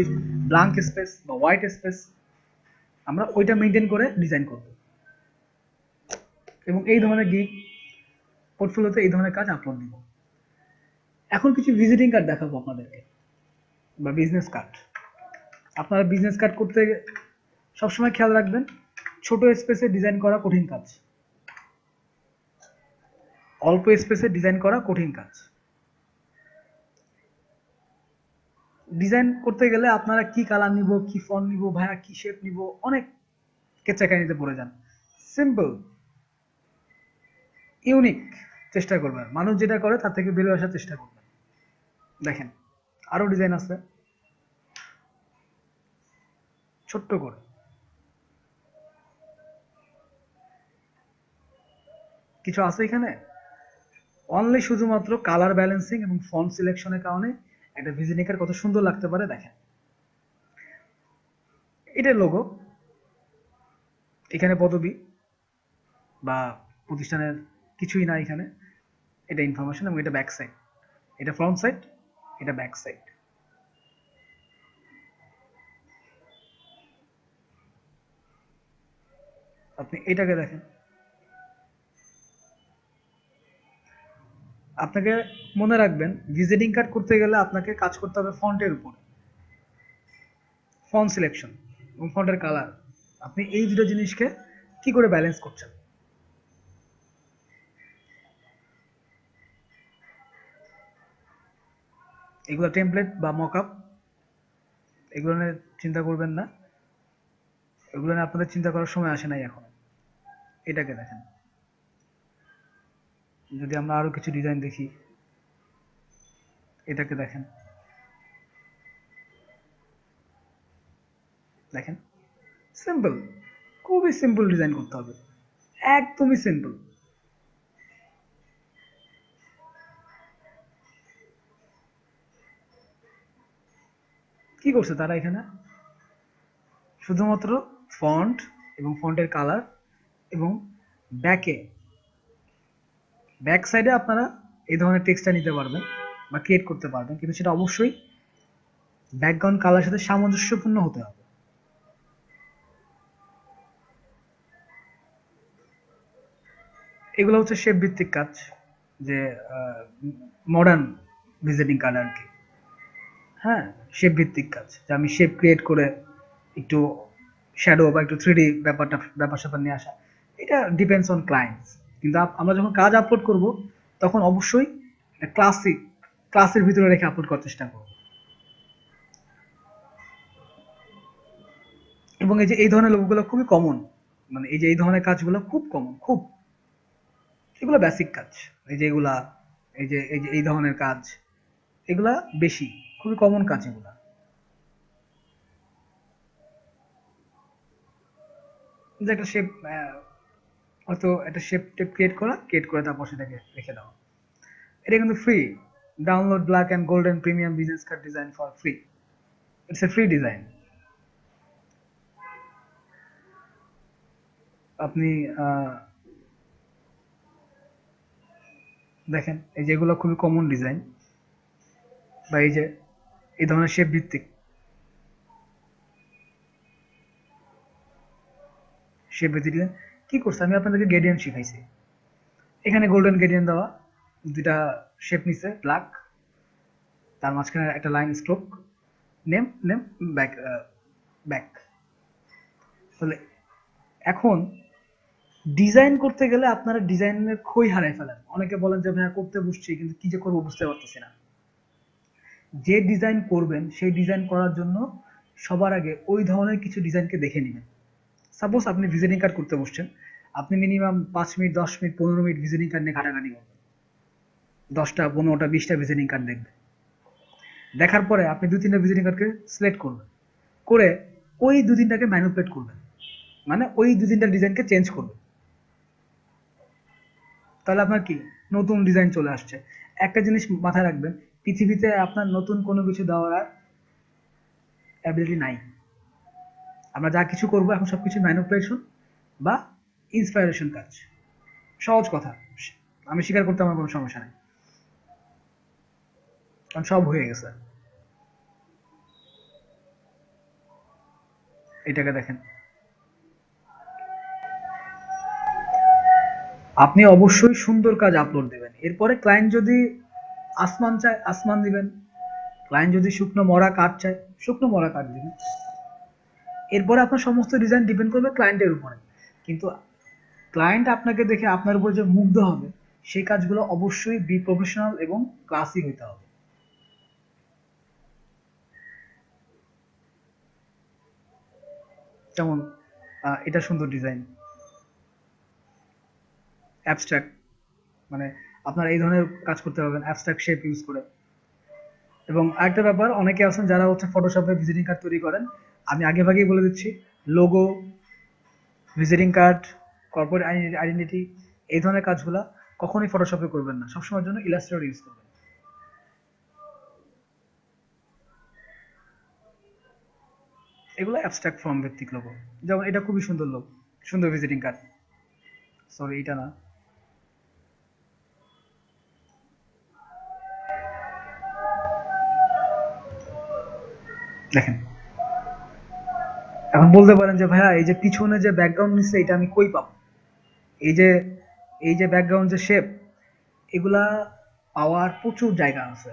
ব্ল্যাঙ্ক স্পেস বা হোয়াইট স্পেস, আমরা ওইটা মেনটেন করে ডিজাইন করব। এবং এই ধরনের গিগ পোর্টফোলিওতে এই ধরনের কাজ আপলোড দিব। এখন কিছু ভিজিটিং কার্ড দেখাবো আপনাদেরকে, বা বিজনেস কার্ড। আপনারা বিজনেস কার্ড করতে সবসময় খেয়াল রাখবেন, ছোট স্পেসে ডিজাইন করা কঠিন কাজ, অল্প স্পেসে ডিজাইন করা কঠিন কাজ। ডিজাইন করতে গেলে আপনারা কি কালার নিব, কি ফন্ট নিব, ভাইয়া কি শেপ নিব, অনেক কেচাকানিতে পড়ে যান। সিম্পল ইউনিক চেষ্টা করবেন, মানুষ যেটা করে তার থেকে বেরিয়ে আসার চেষ্টা করবেন। দেখেন আরো ডিজাইন আছে ছোট্ট করে। কিছু আছে এখানে অনলি শুধুমাত্র কালার ব্যালেন্সিং এবং ফন্ট সিলেকশনের কারণে একটা ভিজিটিং কার্ড কত সুন্দর লাগতে পারে। দেখেন এটা লোগো, এখানে পদবি বা প্রতিষ্ঠানের কিছুই না এখানে। এটা ইনফরমেশন এবং এটা ব্যাক সাইড, এটা ফ্রন্ট সাইড, এটা ব্যাক সাইড। আপনি এটাকে দেখেন, আপনাকে মনে রাখবেন ভিজিটিং কার্ড করতে গেলে আপনাকে কাজ করতে হবে ফন্টের উপর, ফন্ট সিলেকশন এবং ফন্টের কালার। আপনি এই দুটো জিনিসকে কি করে ব্যালেন্স করছেন। এগুলো টেমপ্লেট বা মকআপ, এগুলো নিয়ে চিন্তা করবেন না, এগুলো নিয়ে আপনাদের চিন্তা করার সময় আসে নাই এখন। এটাকে দেখেন, যদি আমরা আরো কিছু ডিজাইন দেখি, এটাকে দেখেন, দেখেন সিম্পল, খুবই সিম্পল ডিজাইন করতে হবে, একদমই সিম্পল। কি করছে তারা এখানে, শুধুমাত্র ফন্ট এবং ফন্টের কালার এবং ব্যাক সাইডে আপনারা এই ধরনের টেক্সটটা নিতে পারবেন বা ক্রিয়েট করতে পারবেন, কিন্তু সেটা অবশ্যই ব্যাকগ্রাউন্ড কালারের সাথে সামঞ্জস্যপূর্ণ হতে হবে। এগুলো হচ্ছে শেপ ভিত্তিক কাজ, যে মডার্ন ভিজিটিং কার্ড আর কি। হ্যাঁ, শেপ ভিত্তিক কাজ, যে আমি শেপ ক্রিয়েট করে একটু শ্যাডো বা একটু 3D ব্যাপার স্যাপার নিয়ে আসা। এটা ডিপেন্ডস অন ক্লায়েন্টস। কিন্তু আমরা যখন কাজ আপলোড করব তখন অবশ্যই একটা ক্লাসের ভিতরে রেখে আপলোড করার চেষ্টা করব। এবং এই যে এই ধরনের লোকগুলো খুবই কমন, মানে এই যে এই ধরনের কাজগুলো খুব কমন, খুব, এগুলো বেসিক কাজ। এই যে এগুলা, এই ধরনের কাজ, এগুলা বেশি, খুবই কমন কাজ এগুলা। যে একটা শেপ, হয়তো একটা শেপ টেপ ক্রিয়েট করে তারপর সেটাকে রেখে দাও। এটা কিন্তু free. Download black and golden premium business card design for free. It's a free design. আপনি দেখেন, এই যেগুলো খুবই কমন ডিজাইন, বা এই যে এই ধরনের শেপ ভিত্তিক ডিজাইন কি করছে, আমি আপনাদেরকে গ্রেডিয়েন্ট শিখাইছি। এখানে গোল্ডেন গ্রেডিয়েন্ট দেওয়া, দুইটা শেপ নিছে ব্ল্যাক, তার মাঝখানে একটা line stroke, name back back. তাহলে এখন ডিজাইন করতে গেলে আপনারা ডিজাইনের খই হারাই ফেলেন। অনেকে বলেন যে ভাইয়া করতে বসছি কিন্তু কি যে করবো বুঝতে পারতেছি না। যে ডিজাইন করবেন সেই ডিজাইন করার জন্য সবার আগে ওই ধরনের কিছু ডিজাইনকে দেখে নেবেন। সাপোজ আপনি ভিজিটিং কার্ড করতে বসছেন, আপনি minimum 5 minute, 10 minute, 15 minute visiting card নিয়ে ঘাটাঘাটি করবেন, 10টা, 15টা, 20টা ভিজিটিং কার্ড দেখবেন। দেখার পরে আপনি 2-3টা ভিজিটিং কার্ডকে সিলেক্ট করবেন, করে ওই 2-3টাকে ম্যানিপুলেট করবেন, মানে ওই 2-3টা ডিজাইনকে চেঞ্জ করবেন। তাহলে আপনার কি নতুন ডিজাইন চলে আসছে। একটা জিনিস মাথায় রাখবেন, পৃথিবীতে আপনার নতুন কোনো কিছু দেওয়ার আর অ্যাবিলিটি নাই। আমরা যা কিছু করবো এখন সবকিছু ম্যানিপুলেশন বা ইন্সপায়ারেশন কাজ। সহজ কথা, আমি স্বীকার করতে আমার কোনো সমস্যা নেই, কারণ সব হয়ে গেছে। এটাকে দেখেন, আপনি অবশ্যই সুন্দর কাজ আপলোড দেবেন। এরপরে ক্লায়েন্ট যদি আসমান চায় আসমান দিবেন, ক্লায়েন্ট যদি শুকনো মরা কাঠ চায় শুকনো মরা কাঠ দিবেন। এরপরে আপনার সমস্ত ডিজাইন ডিপেন্ড করবে ক্লায়েন্টের উপরে। কিন্তু ক্লায়েন্ট আপনাকে দেখে আপনার উপর যে মুগ্ধ হবে, সেই কাজগুলো অবশ্যই বি প্রফেশনাল এবং ক্লাসি হইতে হবে। যেমন এটা সুন্দর ডিজাইন, অ্যাবস্ট্রাক্ট, মানে আপনারা এই ধরনের কাজ করতে পারবেন অ্যাবস্ট্রাক্ট শেপ ইউজ করে। এবং আরেকটা ব্যাপার, অনেকে আছেন যারা হচ্ছে ফটোশপে ভিজিটিং কার্ড তৈরি করেন। আমি আগে ভাগেই বলে দিচ্ছি, logo, visiting card, corporate identity, এই ধরনের কাজগুলা কখনোই ফটোশপে করবেন না, সবসময়ের জন্য ইলাস্ট্রেটর ইউজ করবেন। এগুলো অ্যাবস্ট্রাক্ট ফর্ম ভিত্তিক লোগো। যেমন এটা খুবই সুন্দর লোগো, সুন্দর ভিজিটিং কার্ড। সরি, এটা না, দেখেন। এখন বলতে পারেন যে ভাইয়া এই যে পিছনে যে ব্যাকগ্রাউন্ড নিচ্ছে এটা আমি কই পাবো? এই যে ব্যাকগ্রাউন্ড যে শেপ, এগুলা পাওয়ার প্রচুর জায়গা আছে।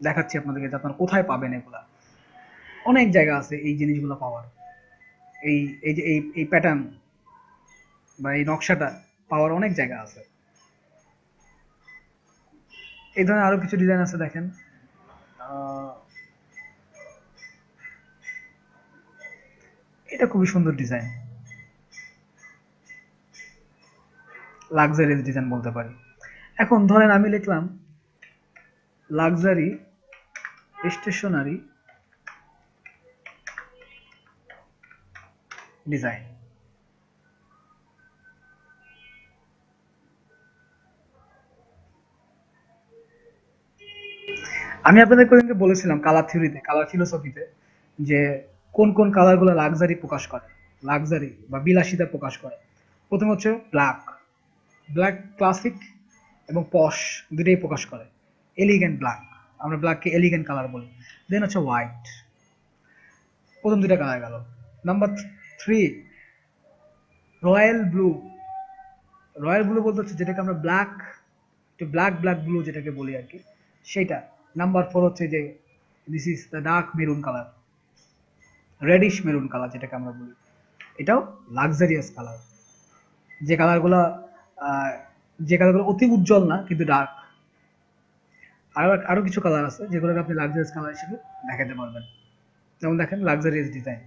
দেখাচ্ছি আপনাদেরকে যে আপনারা কোথায় পাবেন এগুলা। অনেক জায়গা আছে এই জিনিসগুলো পাওয়ার। এই যে এই প্যাটার্ন বা এই নকশাটা পাওয়ার অনেক জায়গা আছে। এই ধরনের আরো কিছু ডিজাইন আছে, দেখেন। এটা খুবই সুন্দর ডিজাইন, লাক্সারিয়াস ডিজাইন বলতে পারি। এখন ধরেন আমি লিখলাম লাক্সারি স্টেশনারি ডিজাইন। আমি আপনাদেরকে ওইদিনকে বলেছিলাম কালার থিওরিতে, কালার ফিলোসফিতে, যে কোন কোন কালারগুলো লাক্সারি প্রকাশ করে, লাক্সারি বা বিলাসিতা প্রকাশ করে। প্রথম হচ্ছে ব্ল্যাক, ব্ল্যাক ক্লাসিক এবং পশ দুটোই প্রকাশ করে। এলিগেন্ট ব্ল্যাক, আমরা ব্ল্যাককে এলিগেন্ট কালার বলি। দেন হচ্ছে হোয়াইট, প্রথম দুটা কালার গেল। Number 3 royal blue, royal blue বলতে হচ্ছে যেটাকে আমরা ব্ল্যাক, একটু ব্ল্যাক ব্ল্যাক ব্লু যেটাকে বলি আর কি, সেটা। নাম্বার 4 হচ্ছে যে this is the dark maroon colour, radish maroon colour যেটাকে আমরা বলি, এটাও লাক্সারিয়াস কালার। যে কালারগুলো যে কালারগুলো অতি উজ্জ্বল না কিন্তু ডার্ক। আরো কিছু কালার আছে যেগুলোকে আপনি লাক্সারিয়াস কালার হিসেবে দেখাতে পারবেন। যেমন দেখেন লাক্সারিয়াস ডিজাইন,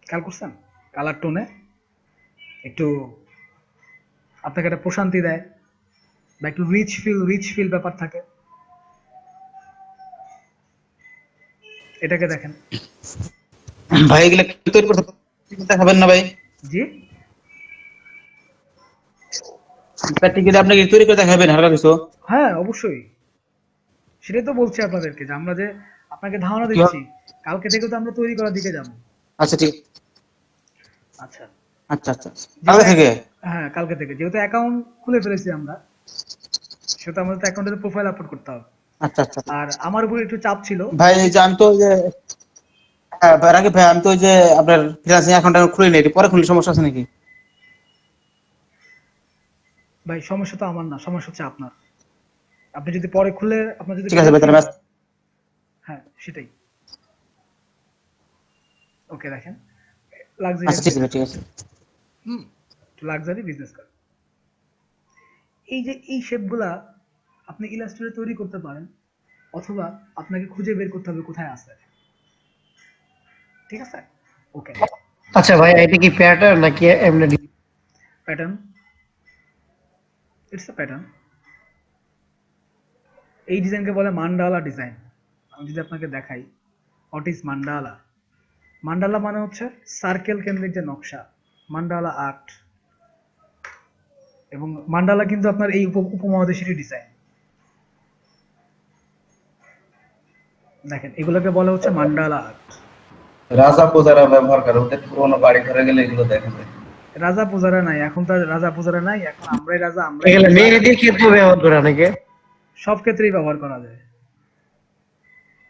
খেয়াল করছেন? কালার টোনে একটু আপনাকে একটা প্রশান্তি দেয় বা একটু রিচ ফিল ব্যাপার থাকে। এটাকে দেখেন। ভাই এগুলা কি তৈরি করতে দেখাবেন না ভাই? জি, প্র্যাকটিক্যালি আপনি কি তৈরি করে দেখাবেন হালকা কিছু? হ্যাঁ অবশ্যই, সেটাই তো বলছি আপনাদেরকে যে আমরা যে আপনাকে ধারণা কি দিচ্ছি, কালকে থেকে তো আমরা তৈরি করার দিকে যাবো। আচ্ছা ঠিক আচ্ছা, আচ্ছা আচ্ছা কালকে থেকে? হ্যাঁ কালকে থেকে, যেহেতু অ্যাকাউন্ট খুলে ফেলেছি আমরা, সেহেতু আমাদের অ্যাকাউন্টে প্রোফাইল আপলোড করতে হবে। আচ্ছা আচ্ছা আর আমার উপর একটু চাপ ছিল। ভাই এই যে আমি তো ওই যে হ্যাঁ রাকিব ভাই, আমি তো ওই যে আপনার ফ্রিল্যান্সিং অ্যাকাউন্ট খুলে নিই, পরে খুললে সমস্যা আছে নাকি? ভাই সমস্যা তো আমার না, সমস্যা হচ্ছে আপনার। আপনি যদি পরে খুলে আপনার যদি ঠিক আছে ভাই, তাহলে হ্যাঁ সেটাই। ওকে দেখেন, আচ্ছা ঠিক আছে ঠিক আছে। Luxury business card. এই যে এই শেপগুলা আপনি ইলাস্ট্রেটরে তৈরি করতে পারেন, অথবা আপনাকে খুঁজে বের করতে হবে কোথায় আছে। ঠিক আছে? ওকে, আচ্ছা ভাইয়া, এটা কি প্যাটার্ন নাকি এমনি? Pattern, it's a pattern. এই ডিজাইনকে বলে মান্ডালা ডিজাইন। আমি যদি আপনাকে দেখাই হোয়াট ইজ মান্ডালা। মান্ডালা মানে হচ্ছে সার্কেল কেন্দ্রিক যে নকশা, মান্ডালা আর্ট। এবং মান্ডালা কিন্তু আপনার এই উপমহাদেশেরই ডিজাইন। দেখেন এগুলোকে বলা হচ্ছে মান্ডালা আর্ট। রাজা প্রজারা ব্যবহার করে, ওদের পুরোনো বাড়ি ঘরে গেলে এগুলো দেখা যায়। রাজা পূজারা নাই এখন, তো আর রাজা পূজারা নাই এখন, আমরাই রাজা, আমরাই এগুলো প্রজা। মেহেদির ক্ষেত্রে ব্যবহার করে অনেকে। সব ক্ষেত্রেই ব্যবহার করা যায়।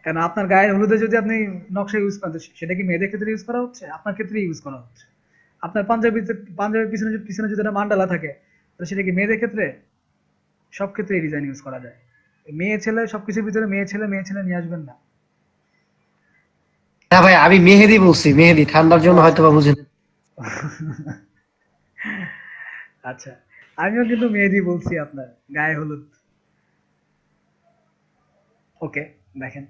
কেন আপনার গায়ের হলুদে যদি আপনি নকশা ইউজ করেন, সেটা কি মেয়েদের ক্ষেত্রে ইউজ করা হচ্ছে? আপনার ক্ষেত্রে ইউজ করা হচ্ছে। আপনার পাঞ্জাবির পিছনে পিছনে যদি একটা মান্ডালা থাকে, তো সেটা কি মেয়েদের ক্ষেত্রে? সব ক্ষেত্রে এই ডিজাইন ইউজ করা যায়। মেয়ে ছেলে সবকিছুর ভিতরে মেয়ে ছেলে নিয়ে আসবেন না। না ভাই, আমি মেহেদি বলছি, মেহেদি ঠান্ডার জন্য হয়তো বা বুঝেন। আচ্ছা, আমিও কিন্তু মেহেদি বলছি আপনার গায়ে হলুদ। ওকে দেখেন,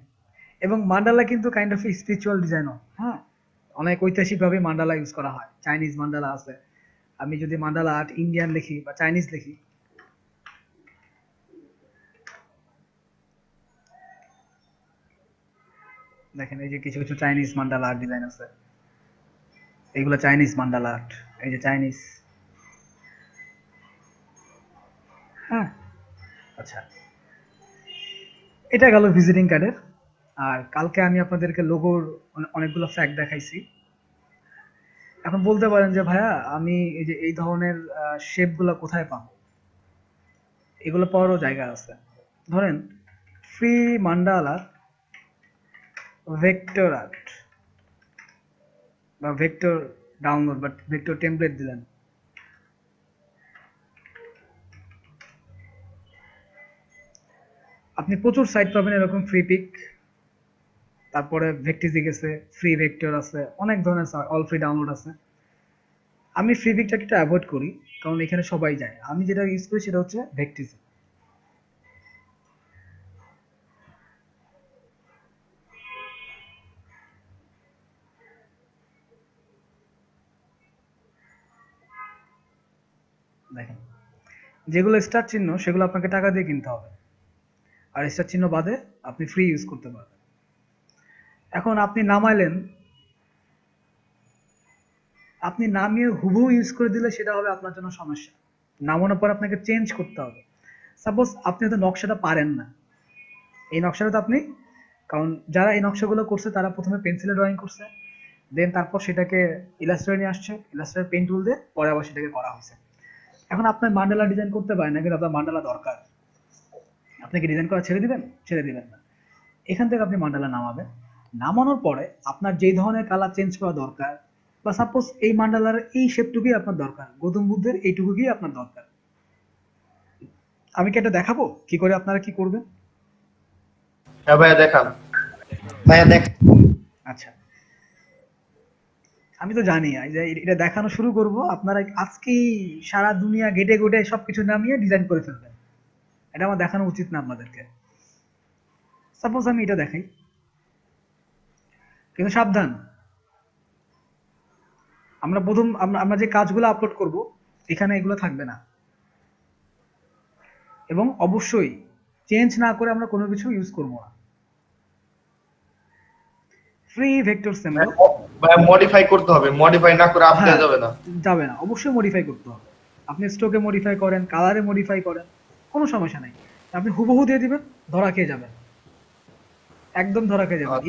এবং মান্ডালা কিন্তু কাইন্ড অফ স্পিরিচুয়াল ডিজাইনও। হ্যাঁ, অনেক ঐতিহাসিক ভাবে মান্ডালা ইউজ করা হয়। চাইনিজ মান্ডালা আছে। আমি যদি মান্ডালা আর্ট ইন্ডিয়ান লিখি বা চাইনিজ লিখি, দেখেন এই যে কিছু কিছু চাইনিজ মান্ডালা আর্ট ডিজাইন আছে। এইগুলো চাইনিজ মান্ডালা আর্ট, এই যে চাইনিজ। হ্যাঁ, আচ্ছা, এটা গেল ভিজিটিং কার্ডের। আর কালকে আমি আপনাদেরকে লোগোর অনেকগুলো ফ্যাক্ট দেখাইছি। এখন বলতে পারেন যে ভাইয়া আমি এই যে এই ধরনের শেপ গুলো কোথায় পাবো? এগুলো পাওয়ারও জায়গা আছে। ধরেন ফ্রি মান্ডালা ভেক্টর আর্ট বা ভেক্টর ডাউনলোড বা ভেক্টর টেমপ্লেট দিলেন, আপনি প্রচুর সাইট পাবেন এরকম ফ্রি পিক, তারপরে ভেক্টিজিক আছে, ফ্রি ভেক্টর আছে, অনেক ধরনের অল ফ্রি ডাউনলোড আছে। আমি ফ্রি পিকটাকে একটু অ্যাভয়েড করি, কারণ এখানে সবাই যায়। আমি যেটা ইউজ করি সেটা হচ্ছে ভেক্টিজি। দেখেন যেগুলো স্টার চিহ্ন সেগুলো আপনাকে টাকা দিয়ে কিনতে হবে, আর স্টার চিহ্ন বাদে আপনি ফ্রি ইউজ করতে পারবেন। এখন আপনি নামাইলেন, আপনি নামিয়ে হুবহু ইউজ করে দিলে সেটা হবে আপনার জন্য সমস্যা। নামানোর পর আপনাকে চেঞ্জ করতে হবে। সাপোজ আপনি হয়তো নকশাটা পারেন না, এই নকশাটা তো আপনি, কারণ যারা এই নকশাগুলো করছে তারা প্রথমে পেন্সিলে ড্রয়িং করছে, দেন তারপর সেটাকে ইলাস্ট্রেটরে নিয়ে আসছে, ইলাস্ট্রেটর পেন টুল দিয়ে পরে আবার সেটাকে করা হয়েছে। এখন আপনার মান্ডালা ডিজাইন করতে পারেন না, কিন্তু আপনার মান্ডালা দরকার। আপনি কি ডিজাইন করা ছেড়ে দিবেন? ছেড়ে দিবেন না। এখান থেকে আপনি মান্ডালা নামাবেন। নামানোর পরে আপনার যেই ধরনের কালার চেঞ্জ করা দরকার, বা সাপোজ এই মান্ডালার এই শেপটুকুই আপনার দরকার, গৌতম বুদ্ধের এইটুকুই আপনার দরকার, আমি কি এটা দেখাবো কি করে আপনারা কি করবেন? হ্যাঁ ভাইয়া দেখান। ভাইয়া দেখ, আচ্ছা, আমি তো জানি এই যে এটা দেখানো শুরু করব, আপনারা আজকেই সারা দুনিয়া ঘেটে ঘুটে সবকিছু নামিয়ে ডিজাইন করে ফেলবেন। এটা আমার দেখানো উচিত না আপনাদেরকে। সাপোজ আমি এটা দেখাই, কিন্তু সাবধান, আমরা প্রথম আমরা যে কাজগুলো আপলোড করব এখানে এগুলো থাকবে না, এবং অবশ্যই চেঞ্জ না করে আমরা কোনো কিছু ইউজ করব না। ফ্রি ভেক্টর সিম্বল ভাইয়া মডিফাই করতে হবে, মডিফাই না করে আপ হ্যাঁ, দেওয়া যাবে না। যাবে না, অবশ্যই মডিফাই করতে হবে। আপনি স্ট্রোকে মডিফাই করেন, কালারে মডিফাই করেন, কোনো সমস্যা নাই। আপনি হুবহু দিয়ে দিবেন, ধরা খেয়ে যাবেন, একদম ধরা খেয়ে যাবেন।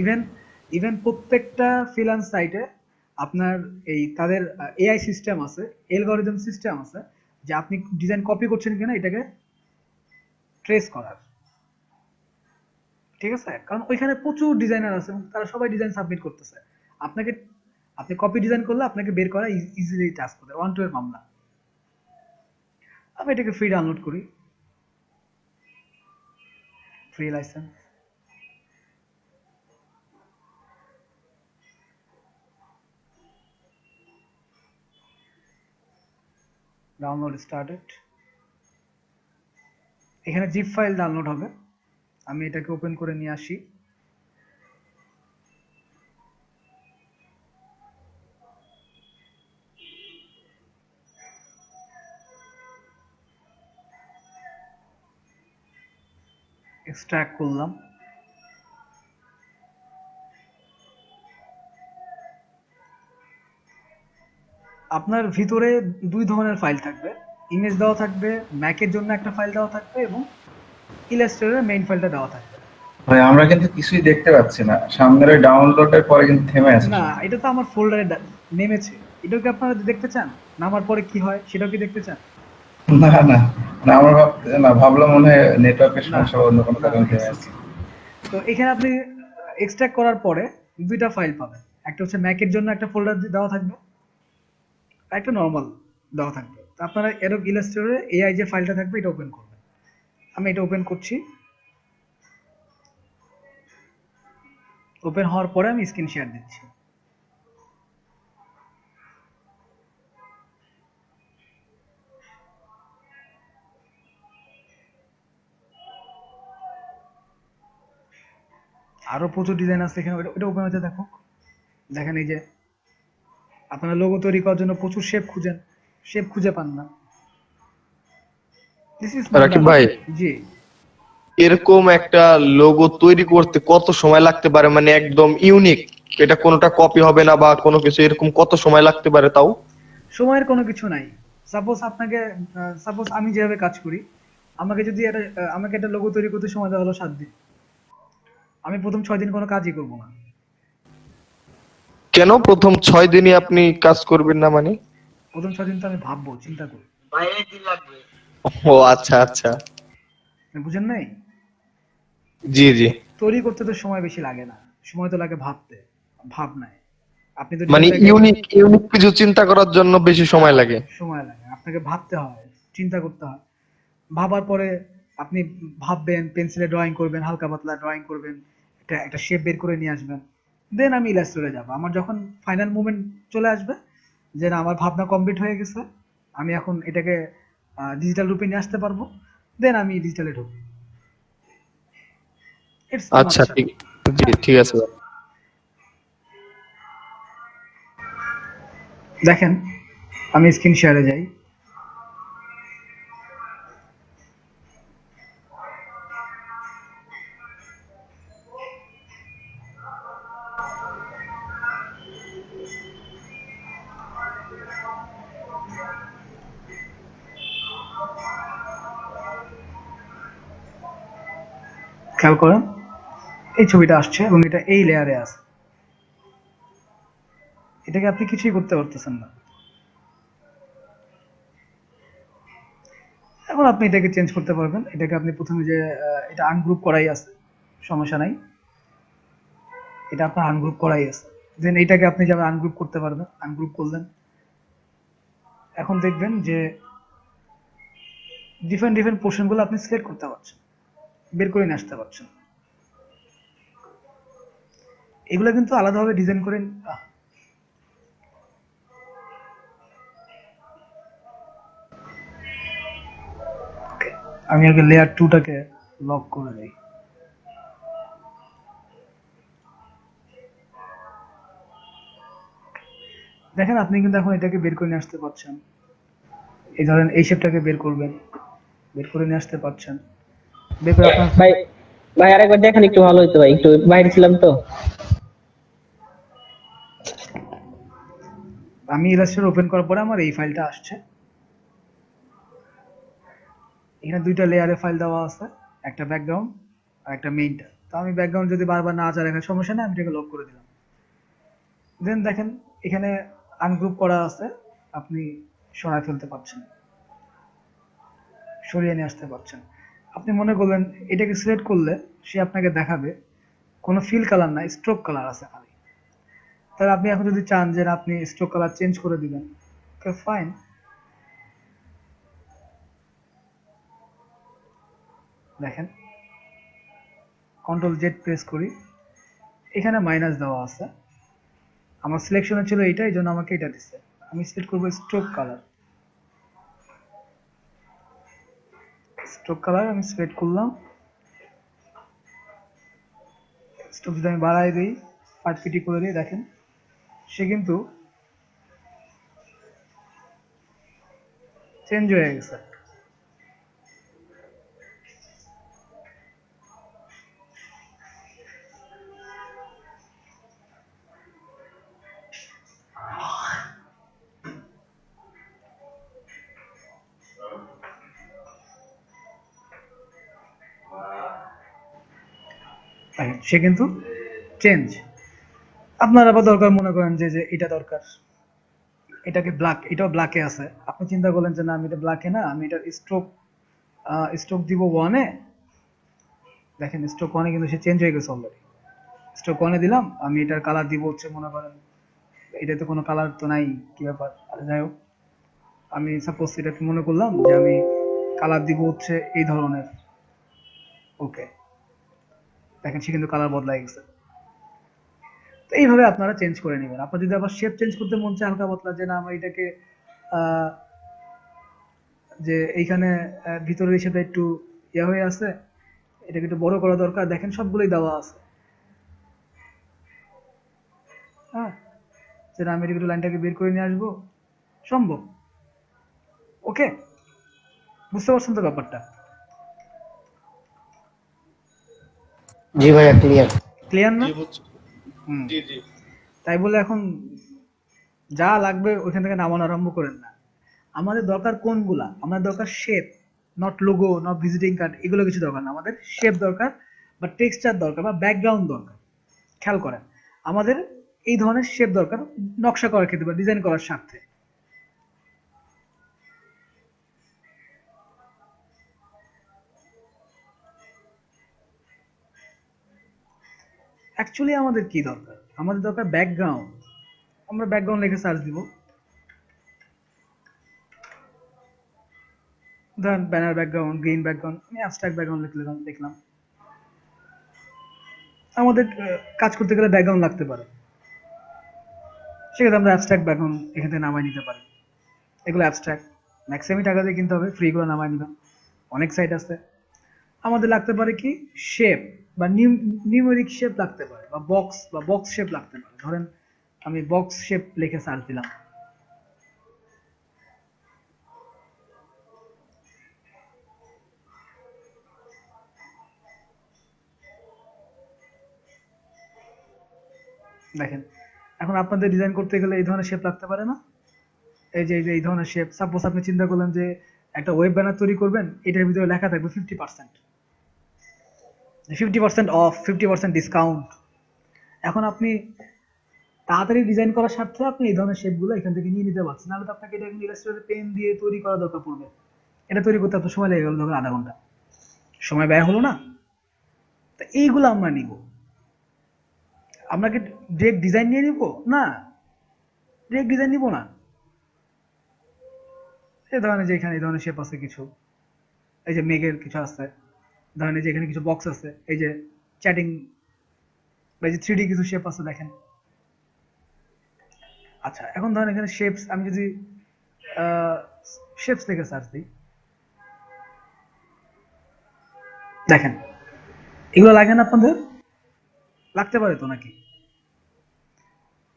ইভেন প্রত্যেকটা ফ্রিল্যান্স সাইটে আপনার এই তাদের এআই সিস্টেম আছে, অ্যালগরিদম সিস্টেম আছে, যে আপনি ডিজাইন কপি করছেন কিনা এটাকে ট্রেস করার। ঠিক আছে, কারণ ওইখানে প্রচুর ডিজাইনার আছে এবং তারা সবাই ডিজাইন সাবমিট করতেছে। আপনাকে, আপনি কপি ডিজাইন করলে আপনাকে বের করা ইজিলি টাস্ক করতে 1-2 এর মামলা। আমি এটাকে ফ্রি ডাউনলোড করি, ফ্রি লাইসেন্স। Download started. এখানে জিপ ফাইল ডাউনলোড হবে, আমি এটাকে ওপেন করে নিয়ে আসি। এক্সট্রাক্ট করলাম। আপনার ভিতরে দুই ধরনের ফাইল থাকবে, ইমেজ দেওয়া থাকবে, ম্যাকের জন্য একটা ফাইল দেওয়া থাকবে এবং ইলাস্ট্রেটরের মেইন ফাইলটা দেওয়া থাকবে। ভাই আমরা কিন্তু কিছুই দেখতে পাচ্ছি না, সামনের ওই ডাউনলোডের পরে কিন্তু থেমে আছে। না, এটা তো আমার ফোল্ডারে নেমেছে। এটাও কি আপনারা দেখতে চান? নামার পরে কি হয় সেটাও কি দেখতে চান? না না না, আমার ভাবলাম মনে হয় নেটওয়ার্কের না, সমস্যা বা অন্য কোনো না, কারণে থেমে it's আছে। okay। তো এখানে আপনি এক্সট্রাক্ট করার পরে দুইটা ফাইল পাবেন, একটা হচ্ছে ম্যাকের জন্য একটা ফোল্ডার দেওয়া থাকবে, আর একটা নর্মাল দেওয়া থাকবে। তো আপনারা এরকম ইলাস্ট্রেটরে এআই যে ফাইলটা থাকবে এটা ওপেন করবেন। আমি এটা ওপেন করছি। ওপেন হওয়ার পরে আমি স্ক্রিন শেয়ার দিচ্ছি। আরো প্রচুর ডিজাইন আছে এখানে, ওটা ওপেন হতে দেখো। দেখেন এই যে আপনারা লোগো তৈরি করার জন্য প্রচুর শেপ খুঁজেন, শেপ খুঁজে পান না। দিস ইজ রাকিব ভাই, জি। এরকম একটা লোগো তৈরি করতে কত সময় লাগতে পারে, মানে একদম ইউনিক, এটা কোনোটা কপি হবে না বা কোনো কিছু, এরকম কত সময় লাগতে পারে তাও? সময়ের কোনো কিছু নাই। সাপোজ আমি যেভাবে কাজ করি, আমাকে একটা লোগো তৈরি করতে সময় দেওয়া হলো 7 দিন, আমি প্রথম 6 দিন কোনো কাজই করব না। কেন প্রথম 6 দিনই আপনি কাজ করবেন না মানে? প্রথম 6 দিন তো আমি ভাববো, চিন্তা করব। ও আচ্ছা আচ্ছা, বুঝেন নাই? জি জি। তৈরি করতে তো সময় বেশি লাগে না, সময় তো লাগে ভাবতে, ভাবনায়। আপনি তো মানে ডিজাইনটাকে ইউনিক ইউনিক কিছু চিন্তা করার জন্য বেশি সময় লাগে। সময় লাগে, আপনাকে ভাবতে হয়, চিন্তা করতে হয়। ভাবার পরে আপনি ভাববেন, পেন্সিলে ড্রয়িং করবেন, হালকা পাতলা ড্রয়িং করবেন, একটা একটা শেপ বের করে নিয়ে আসবেন। দেন আমি ইলাস্ট্রেটরে যাব। আমার যখন ফাইনাল মুভমেন্ট চলে আসবে, যে না আমার ভাবনা কমপ্লিট হয়ে গেছে, আমি এখন এটাকে ডিজিটাল রূপে নিয়ে আসতে পারবো, দেন আমি ডিজিটালে ঢুকবো। ইটস আচ্ছা ঠিক, জি ঠিক আছে ভাই। দেখেন, আমি স্ক্রিন শেয়ারে যাই। খেয়াল করেন এই ছবিটা আসছে এবং এটা এই লেয়ারে আছে। এটাকে আপনি কিছুই করতে পারতেছেন না। এখন আপনি এটাকে চেঞ্জ করতে পারবেন। এটাকে আপনি প্রথমে যে এটা আনগ্রুপ করাই আছে, সমস্যা নাই, এটা আপনার আনগ্রুপ করাই আছে। দেন এটাকে আপনি যেমন আনগ্রুপ করতে পারবেন, আনগ্রুপ করলেন। এখন দেখবেন যে ডিফারেন্ট ডিফারেন্ট পোর্শন গুলো আপনি সিলেক্ট করতে পারছেন, বের করে নিয়ে আসতে পারছেন। এগুলো কিন্তু আলাদাভাবে ডিজাইন করে okay, আমি আগে লেয়ার 2টাকে লক করে দিই। দেখেন আপনি কিন্তু এখন এটাকে বের করে নিয়ে আসতে পারছেন। এই ধরেন এই শেপটাকে বের করবেন, বের করে নিয়ে আসতে পারছেন। বের করে আপনার ভাই ভাই আরেকবার দেখান একটু ভালো হতো ভাই, একটু বাইরে ছিলাম তো। আমি ইলাস্ট্রেটর ওপেন করার পরে আমার এই ফাইলটা আসছে। এখানে দুইটা লেয়ারে ফাইল দেওয়া আছে, একটা ব্যাকগ্রাউন্ড আর একটা মেইনটা। তো আমি ব্যাকগ্রাউন্ড যদি বারবার না চাই রাখার সমস্যা নেই, আমি এটাকে লক করে দিলাম। দেন দেখেন এখানে আনগ্রুপ করা আছে, আপনি সরায় ফেলতে পারছেন, সরিয়ে নিয়ে আসতে পারছেন। আপনি মনে করলেন এটাকে সিলেক্ট করলে সে আপনাকে দেখাবে কোনো ফিল কালার না, স্ট্রোক কালার আছে খালি। তাহলে আপনি এখন যদি চান যে আপনি স্ট্রোক কালার চেঞ্জ করে দিবেন, ওকে ফাইন। দেখেন কন্ট্রোল জেড প্রেস করি, এখানে মাইনাস দেওয়া আছে। আমার সিলেকশনে ছিল এইটা, এই জন্য আমাকে এটা দিচ্ছে। আমি সিলেক্ট করবো স্ট্রোক কালার। স্ট্রোক কালার আমি সিলেক্ট করলাম। স্ট্রোক যদি আমি বাড়াই দিই, 5 পিটি করে দিই, দেখেন সে কিন্তু চেঞ্জ হয়ে গেছে। দেখেন সে কিন্তু চেঞ্জ। আপনার আবার দরকার মনে করেন যে এটা দরকার, এটাকে ব্ল্যাক, এটাও ব্ল্যাকে আছে। আপনি চিন্তা করলেন যে না আমি এটা ব্ল্যাকে না, আমি এটা স্ট্রোক স্ট্রোক দিব 1-এ। দেখেন স্ট্রোক 1-এ কিন্তু সে চেঞ্জ হয়ে গেছে অলরেডি। স্ট্রোক 1-এ দিলাম, আমি এটার কালার দিব হচ্ছে মনে করেন, এটাতে কোনো কালার তো নাই, কি ব্যাপার, যাই হোক আমি সাপোজ এটাকে মনে করলাম যে আমি কালার দিব হচ্ছে এই ধরনের। ওকে, দেখেন সে কিন্তু কালার বদলাই গেছে। তো এইভাবে আপনারা চেঞ্জ করে নেবেন। আপনার যদি আবার শেপ চেঞ্জ করতে মন চায় হালকা পাতলা, যে না আমার এটাকে আহ, যে এইখানে ভিতরের হিসেবে একটু ইয়া হয়ে আছে, এটাকে একটু বড় করা দরকার, দেখেন সবগুলোই দেওয়া আছে। হ্যাঁ, যে না আমি একটু লাইনটাকে বের করে নিয়ে আসবো, সম্ভব। ওকে, বুঝতে পারছেন তো ব্যাপারটা? জি ভাইয়া, ক্লিয়ার। ক্লিয়ার না? জি বুঝছি। হুম। জি জি। তাই বলে এখন যা লাগবে ওইখান থেকে নামানো আরম্ভ করেন না। আমাদের দরকার কোনগুলা? আমাদের দরকার shape, not logo, not visiting card, এগুলো কিছু দরকার না। আমাদের শেপ দরকার, বা টেক্সচার দরকার, বা ব্যাকগ্রাউন্ড দরকার। খেয়াল করেন, আমাদের এই ধরনের শেপ দরকার নকশা করার ক্ষেত্রে বা ডিজাইন করার স্বার্থে। অ্যাকচুয়ালি আমাদের কি দরকার? আমাদের দরকার ব্যাকগ্রাউন্ড। আমরা ব্যাকগ্রাউন্ড লিখে সার্চ দিব, ধরেন ব্যানার ব্যাকগ্রাউন্ড, গ্রিন ব্যাকগ্রাউন্ড, আমি অ্যাবস্ট্রাক্ট ব্যাকগ্রাউন্ড লিখলাম। আমাদের কাজ করতে গেলে ব্যাকগ্রাউন্ড লাগতে পারে, সেক্ষেত্রে আমরা অ্যাবস্ট্রাক্ট ব্যাকগ্রাউন্ড এখান থেকে নামাই নিতে পারি। এগুলো অ্যাবস্ট্রাক্ট, ম্যাক্সিমাম টাকা দিয়ে কিনতে হবে, ফ্রিগুলো নামাই নিলাম, অনেক সাইট আছে। আমাদের লাগতে পারে কি শেপ, বা নিউমেরিক শেপ লাগতে পারে, বা বক্স শেপ লাগতে পারে। ধরেন আমি বক্স শেপ লিখে সার্চ দিলাম, দেখেন এখন আপনাদের ডিজাইন করতে গেলে এই ধরনের শেপ লাগতে পারে না? এই ধরনের শেপ। সাপোজ আপনি চিন্তা করলেন যে একটা ওয়েব ব্যানার তৈরি করবেন, এটার ভিতরে লেখা থাকবে 50%, 50% অফ, 50% ডিসকাউন্ট। এখন আপনি তাড়াতাড়ি ডিজাইন করার স্বার্থে আপনি এই ধরনের শেপগুলো এখান থেকে নিয়ে নিতে পারছেন, নাহলে তো আপনাকে এটা ইলাস্ট্রেটরে পেন দিয়ে তৈরি করা দরকার পড়বে। এটা তৈরি করতে আপনার সময় লেগে গেল ধরুন আধা ঘন্টা, সময় ব্যয় হলো না? তা এইগুলো আমরা নিব। আমরা কি ডিরেক্ট ডিজাইন নিয়ে নিব? না, ডিরেক্ট ডিজাইন নিব না। এই ধরনের যে এখানে এই ধরনের শেপ আছে কিছু, এই যে মেঘের কিছু আছে, ধরেন এই যে এখানে কিছু বক্স আছে, এই যে চ্যাটিং, এই যে 3D কিছু শেপ আছে দেখেন। আচ্ছা, এখন ধরেন এখানে শেপস, আমি যদি শেপস থেকে সার্চ দিই, দেখেন এগুলো লাগে না আপনাদের? লাগতে পারে তো নাকি?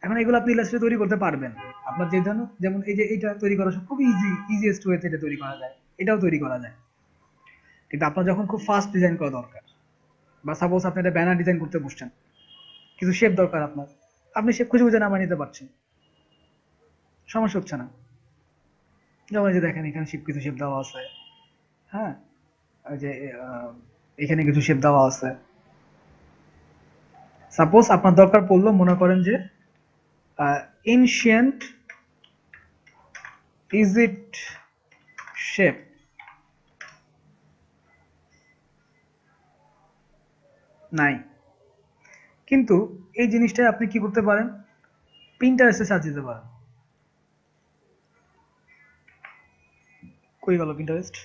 এখন এগুলো আপনি ইলাস্ট্রেটর তৈরি করতে পারবেন আপনার যে জন্য, যেমন এই যে এটা তৈরি করা খুব ইজিয়েস্ট ওয়েতে এটা তৈরি করা যায়, এটাও তৈরি করা যায়। কিন্তু আপনার যখন খুব ফাস্ট ডিজাইন করা দরকার, বা সাপোজ আপনি একটা ব্যানার ডিজাইন করতে বসছেন, কিছু শেপ দরকার আপনার, আপনি শেপ খুঁজে খুঁজে নামিয়ে নিতে পারছেন, সমস্যা হচ্ছে না। যেমন এই যে দেখেন এখানে কিছু শেপ দেওয়া আছে, হ্যাঁ, ওই যে এখানে কিছু শেপ দেওয়া আছে। সাপোজ আপনার দরকার পড়লো, মনে করেন যে এনশিয়েন্ট ইজিপ্ট শেপ, নাই, কিন্তু এই জিনিসটা আপনি কি করতে পারেন, পিন্টারেস্টে সার্চ দিতে পারেন। কই গেল পিন্টারেস্ট?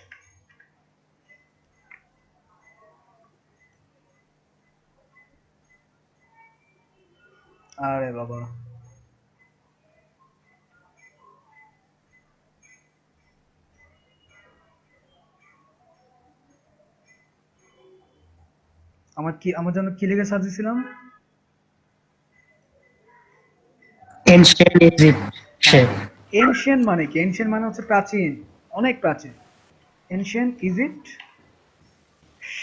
আরে বাবা, আমার জন্য কি লিখে সার্চ দিছিলাম? Ancient Egypt shape. এনশিয়েন্ট মানে কি? এনশিয়েন্ট মানে হচ্ছে প্রাচীন, অনেক প্রাচীন। এনশিয়েন্ট ইজিপ্ট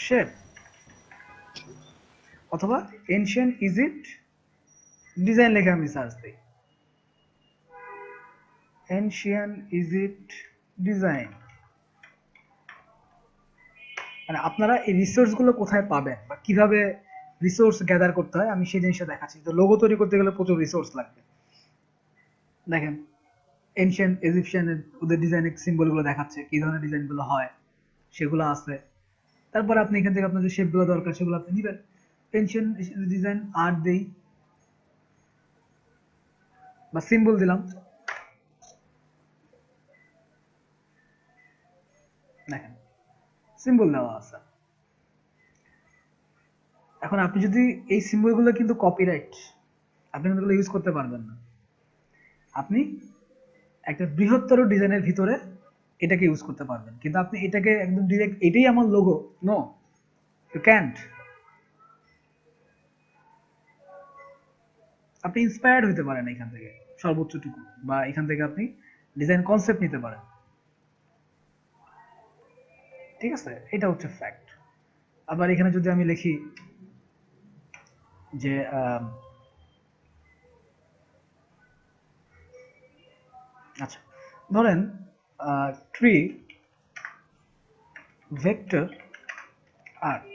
শেপ, অথবা এনশিয়েন্ট ইজিপ্ট ডিজাইন লিখে আমি সার্চ দিই, এনশিয়েন্ট ইজিপ্ট ডিজাইন। মানে আপনারা এই রিসোর্স গুলো কোথায় পাবেন বা কিভাবে রিসোর্স গ্যাদার করতে হয় আমি সেই জিনিসটা দেখাচ্ছি। তো লোগো তৈরি করতে গেলে প্রচুর রিসোর্স লাগবে। দেখেন এনশিয়েন্ট ইজিপশিয়ানের ওদের ডিজাইনের সিম্বল গুলো দেখাচ্ছে, কি ধরনের ডিজাইন গুলো হয় সেগুলো আছে। তারপরে আপনি এখান থেকে আপনার যে শেপ গুলো দরকার সেগুলো আপনি নিবেন। এনশিয়েন্ট ডিজাইন আর্ট দেই বা সিম্বল দিলাম, দেখেন সিম্বল দেওয়া আছে। এখন আপনি যদি এই সিম্বল গুলো কিন্তু কপিরাইট, আপনি কিন্তু এগুলো ইউজ করতে পারবেন না। আপনি একটা বৃহত্তর ডিজাইনের ভিতরে এটাকে ইউজ করতে পারবেন, কিন্তু আপনি এটাকে একদম ডিরেক্ট এটাই আমার লোগো, নো, ইউ ক্যান্ট। আপনি ইন্সপায়ার্ড হতে পারেন এখান থেকে সর্বোচ্চটুকু, বা এখান থেকে আপনি ডিজাইন কনসেপ্ট নিতে পারেন, ঠিক আছে? এটা হচ্ছে ফ্যাক্ট। আবার এখানে যদি আমি লিখি যে আচ্ছা ধরেন ট্রি ভেক্টর আর্ট,